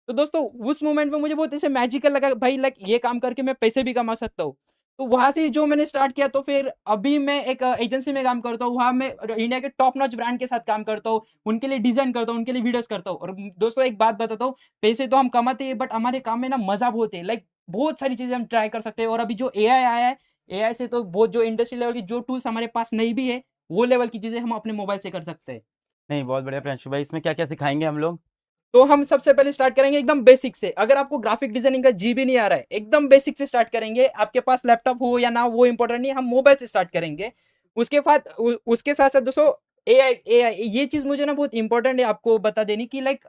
तो दोस्तों उस मोमेंट में मुझे बहुत ऐसे मैजिकल लगा भाई, लाइक ये काम करके मैं पैसे भी कमा सकता हूँ। तो वहां से जो मैंने स्टार्ट किया, तो फिर अभी मैं एक एजेंसी में काम करता हूँ, वहाँ मैं इंडिया के टॉप नॉच ब्रांड के साथ काम करता हूँ, उनके लिए डिजाइन करता हूँ, उनके लिए वीडियोस करता हूँ। और दोस्तों एक बात बताता हूँ, पैसे तो हम कमाते हैं बट हमारे काम में ना मजा बहुत है, लाइक बहुत सारी चीजें हम ट्राई कर सकते हैं। और अभी जो एआई आया है, एआई से तो बहुत जो इंडस्ट्री लेवल की जो टूल्स हमारे पास नहीं भी है, वो लेवल की चीजें हम अपने मोबाइल से कर सकते हैं। नहीं, बहुत बढ़िया प्रियांशु भाई। इसमें क्या क्या सिखाएंगे हम लोग? तो हम सबसे पहले स्टार्ट करेंगे एकदम बेसिक से। अगर आपको ग्राफिक डिजाइनिंग का जी भी नहीं आ रहा है, एकदम बेसिक से स्टार्ट करेंगे। आपके पास लैपटॉप हो या ना, वो इंपॉर्टेंट नहीं, हम मोबाइल से स्टार्ट करेंगे। उसके बाद उसके साथ साथ दोस्तों एआई, ये चीज मुझे ना बहुत इंपॉर्टेंट है आपको बता देनी कि लाइक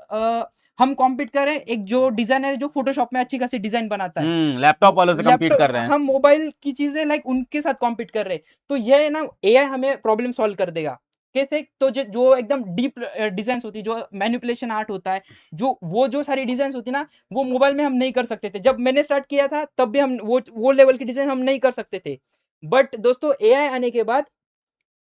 हम कॉम्पीट करें, एक जो डिजाइनर है जो फोटोशॉप में अच्छी खासी डिजाइन बनाता है, लैपटॉप वालों से compete कर रहे हैं। हम मोबाइल की चीजें लाइक उनके साथ कॉम्पीट कर रहे हैं। तो ये ना एआई हमें प्रॉब्लम सॉल्व कर देगा। कैसे? तो जो एकदम डीप डिजाइन्स होती है, जो मैनिपुलेशन आर्ट होता है, जो सारी डिजाइन्स होती है ना, वो मोबाइल में हम नहीं कर सकते थे। जब मैंने स्टार्ट किया था तब भी हम वो लेवल की डिजाइन हम नहीं कर सकते थे। बट दोस्तों एआई आने के बाद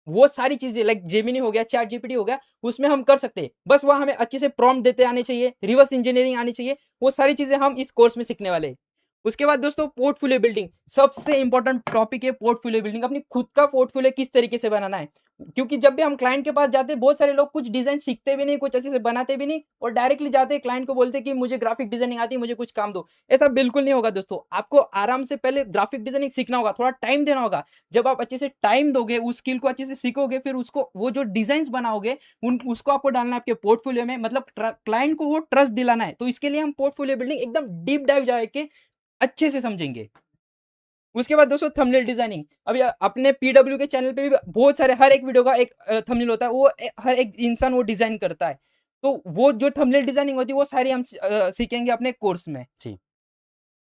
वो सारी चीजें लाइक जेमिनी हो गया, चैट जीपीटी हो गया, उसमें हम कर सकते हैं। बस वह हमें अच्छे से प्रॉम्प्ट देते आने चाहिए, रिवर्स इंजीनियरिंग आनी चाहिए। वो सारी चीजें हम इस कोर्स में सीखने वाले हैं। उसके बाद दोस्तों पोर्टफोलियो बिल्डिंग, सबसे इंपॉर्टेंट टॉपिक है पोर्टफोलियो बिल्डिंग। अपनी खुद का पोर्टफोलियो किस तरीके से बनाना है, क्योंकि जब भी हम क्लाइंट के पास जाते हैं, बहुत सारे लोग कुछ डिजाइन सीखते भी नहीं, कुछ अच्छे से बनाते भी नहीं, और डायरेक्टली जाते हैं क्लाइंट को बोलते हैं कि मुझे ग्राफिक डिजाइनिंग आती है, मुझे कुछ काम दो। ऐसा बिल्कुल नहीं होगा दोस्तों। आपको आराम से पहले ग्राफिक डिजाइनिंग सीखना होगा, थोड़ा टाइम देना होगा। जब आप अच्छे से टाइम दोगे, उस स्किल को अच्छे से सीखोगे, फिर उसको वो जो डिजाइन बनाओगे उसको आपको डालना है आपके पोर्टफोलियो में, मतलब क्लाइंट को वो ट्रस्ट दिलाना है। तो इसके लिए हम पोर्टफोलियो बिल्डिंग एकदम डीप डाइव जाके अच्छे से समझेंगे। उसके बाद दोस्तों थंबनेल डिजाइनिंग। अभी अपने पीडब्ल्यू के चैनल पे भी बहुत सारे, हर एक वीडियो का एक थंबनेल होता है, वो हर एक इंसान वो डिजाइन करता है। तो वो जो थंबनेल डिजाइनिंग होती है वो सारी हम सीखेंगे अपने कोर्स में। जी।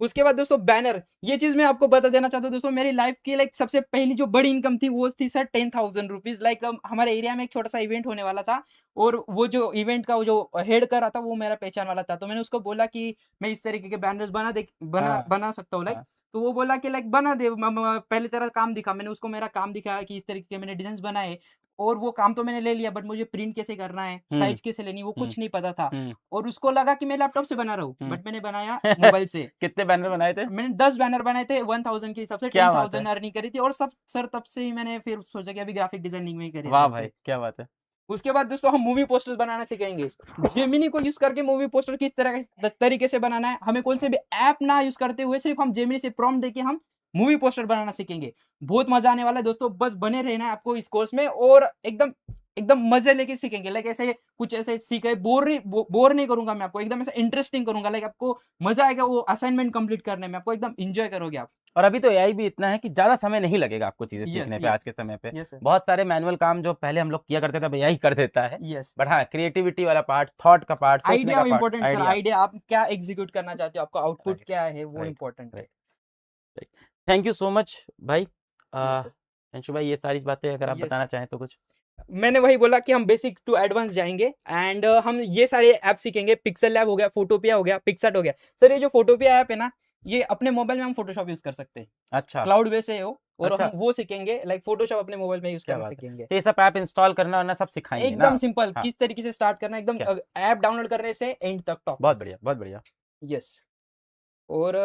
उसके बाद दोस्तों बैनर, ये चीज मैं आपको बता देना चाहता हूँ दोस्तों, मेरी लाइफ की लाइक सबसे पहली जो बड़ी इनकम थी वो थी सर 10,000 रुपीज। लाइक हमारे एरिया में एक छोटा सा इवेंट होने वाला था, और वो जो इवेंट का जो हेड कर रहा था वो मेरा पहचान वाला था। तो मैंने उसको बोला कि मैं इस तरीके के बैनर्स हाँ, बना सकता हूँ लाइक। हाँ। तो वो बोला कि लाइक बना दे, पहले तेरा काम दिखा। मैंने उसको मेरा काम दिखाया कि इस तरीके के मैंने डिजाइन बनाए, और वो काम तो मैंने ले लिया, बट मुझे प्रिंट कैसे करना है, साइज कैसे लेनी, वो कुछ नहीं पता था। और उसको लगा कि मैं लैपटॉप से बना रहा हूँ, बट मैंने बनाया मोबाइल से। कितने बैनर बनाए थे? मैंने 10 बैनर बनाए थे 1000 के हिसाब से, क्या बात 10,000 है। अर्निंग करी थी। और सब सर तब से ही मैंने फिर सोचा कि अभी ग्राफिक डिजाइनिंग में ही करियर वाह करते भाई, हैं। क्या बात है। उसके बाद दोस्तों हम मूवी पोस्टर्स बनाना सीखेंगे। जेमिनी को यूज करके मूवी पोस्टर किस तरह तरीके से बनाना है, हमें कौन से भी ऐप ना यूज करते हुए सिर्फ हम जेमिनी से प्रॉम्प्ट देके हम मूवी पोस्टर बनाना सीखेंगे। बहुत मजा आने वाला है दोस्तों, बस बने रहना है आपको इस कोर्स में, और एकदम एकदम मजे लेके सीखेंगे। लाइक ऐसे कुछ ऐसे सीख रहे, बोर नहीं करूंगा मैं आपको, एकदम ऐसा इंटरेस्टिंग करूंगा। लाइक आपको मजा आएगा वो असाइनमेंट कंप्लीट करने में, आपको एकदम एंजॉय करोगे आप। और अभी तो एआई भी इतना है कि ज्यादा समय नहीं लगेगा आपको चीजें Yes, सीखने पे। yes. आज के समय पे यस सर, बहुत सारे मैनुअल काम जो पहले हम लोग किया करते थे, अब एआई कर देता है। यस। बट हाँ, क्रिएटिविटी वाला पार्ट, थॉट का पार्ट, सोचने आइडिया का part, important sir, idea. Idea आप क्या एग्जीक्यूट करना चाहते हो, आपका आउटपुट राइट, क्या है, वो राइट, इंपॉर्टेंट है। Right. Thank you so much भाई। Yes, sir. अंशु भाई, ये सारी बातें अगर आप Yes. बताना चाहें तो कुछ। मैंने वही बोला कि हम बेसिक टू एडवांस जाएंगे, एंड हम ये सारे ऐप सीखेंगे। पिक्सल लैब हो गया, फोटोपिया हो गया, पिक्सआर्ट हो गया। सर ये जो फोटोपिया ऐप है ना, ये अपने मोबाइल में हम फोटोशॉप यूज कर सकते हैं, अच्छा, क्लाउड बेस है वो। और अच्छा। हम वो सीखेंगे, लाइक फोटोशॉप अपने मोबाइल में यूज क्या करना बात है। सीखेंगे। तो ये सब ऐप इंस्टॉल करना और सब सिखाएंगे ना? एकदम सिंपल, हाँ। किस तरीके से स्टार्ट करना, एकदम क्या? ऐप डाउनलोड करने से एंड तक टॉप। बहुत बढ़िया, बहुत बढ़िया। यस। और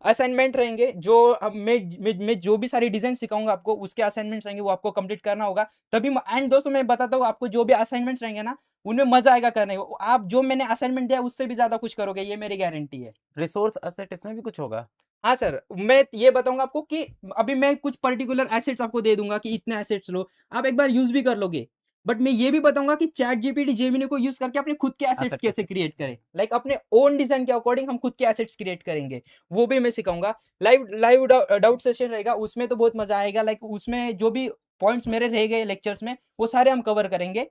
असाइनमेंट रहेंगे, जो अब मैं जो भी सारी डिजाइन सिखाऊंगा आपको, उसके असाइनमेंट्स रहेंगे, वो आपको कंप्लीट करना होगा तभी। एंड दोस्तों मैं बताता हूँ आपको, जो भी असाइनमेंट्स रहेंगे ना, उनमें मजा आएगा करने को। आप जो मैंने असाइनमेंट दिया उससे भी ज्यादा कुछ करोगे, ये मेरी गारंटी है। रिसोर्स असेट इसमें भी कुछ होगा? हाँ सर, मैं ये बताऊंगा आपको कि अभी मैं कुछ पर्टिकुलर एसेट्स आपको दे दूंगा कि इतने एसेट्स लो, आप एक बार यूज भी कर लोगे। बट मैं ये भी बताऊंगा कि चैट जीपीटी, जेमिनी को यूज करके अपने खुद के एसेट्स Asset कैसे कैसे क्रिएट करें, लाइक अपने ओन डिजाइन के अकॉर्डिंग हम खुद के एसेट्स क्रिएट करेंगे, वो भी मैं सिखाऊंगा। लाइव डाउट सेशन रहेगा, उसमें तो बहुत मजा आएगा। लाइक उसमें जो भी पॉइंट्स मेरे रह गए लेक्चर्स में, वो सारे हम कवर करेंगे।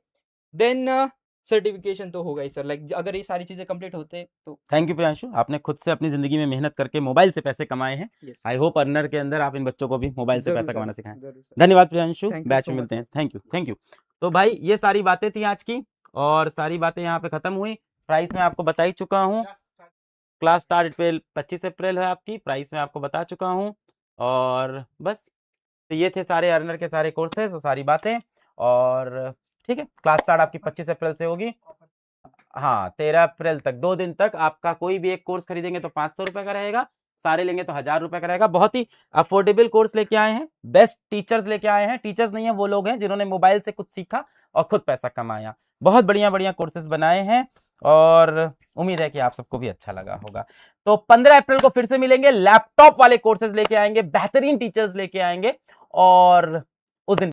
देन सर्टिफिकेशन तो होगा ही सर, लाइक अगर ये सारी चीजें कंप्लीट होते तो। थैंक यू प्रियांशु, आपने खुद से अपनी जिंदगी में मेहनत करके मोबाइल से पैसे कमाए हैं। यस, आई होप अर्नर के अंदर आप इन बच्चों को भी मोबाइल से जरूर पैसा सर, कमाना सिखाएं। जरूर सर। धन्यवाद Priyanshu, Thank you batch so में much, मिलते हैं। sir. Thank you, thank you. तो भाई ये सारी बातें थी आज की, और सारी बातें यहाँ पे खत्म हुई। प्राइस में आपको बता ही चुका हूँ। क्लास स्टार्ट 25 अप्रैल है आपकी, प्राइस में आपको बता चुका हूँ। और बस, तो ये थे सारे अर्नर के सारे कोर्सेज और सारी बातें। और ठीक है, क्लास स्टार्ट आपकी 25 अप्रैल से होगी। हाँ 13 अप्रैल तक 2 दिन तक आपका कोई भी एक कोर्स खरीदेंगे तो 500 रुपए का रहेगा, सारे लेंगे तो 1000 रुपए का रहेगा। बहुत ही अफोर्डेबल कोर्स लेके आए हैं, बेस्ट टीचर्स लेके आए हैं। टीचर्स नहीं है, वो लोग हैं जिन्होंने मोबाइल से कुछ सीखा और खुद पैसा कमाया। बहुत बढ़िया बढ़िया कोर्सेज बनाए हैं और उम्मीद है कि आप सबको भी अच्छा लगा होगा। तो 15 अप्रैल को फिर से मिलेंगे, लैपटॉप वाले कोर्सेज लेके आएंगे, बेहतरीन टीचर्स लेके आएंगे और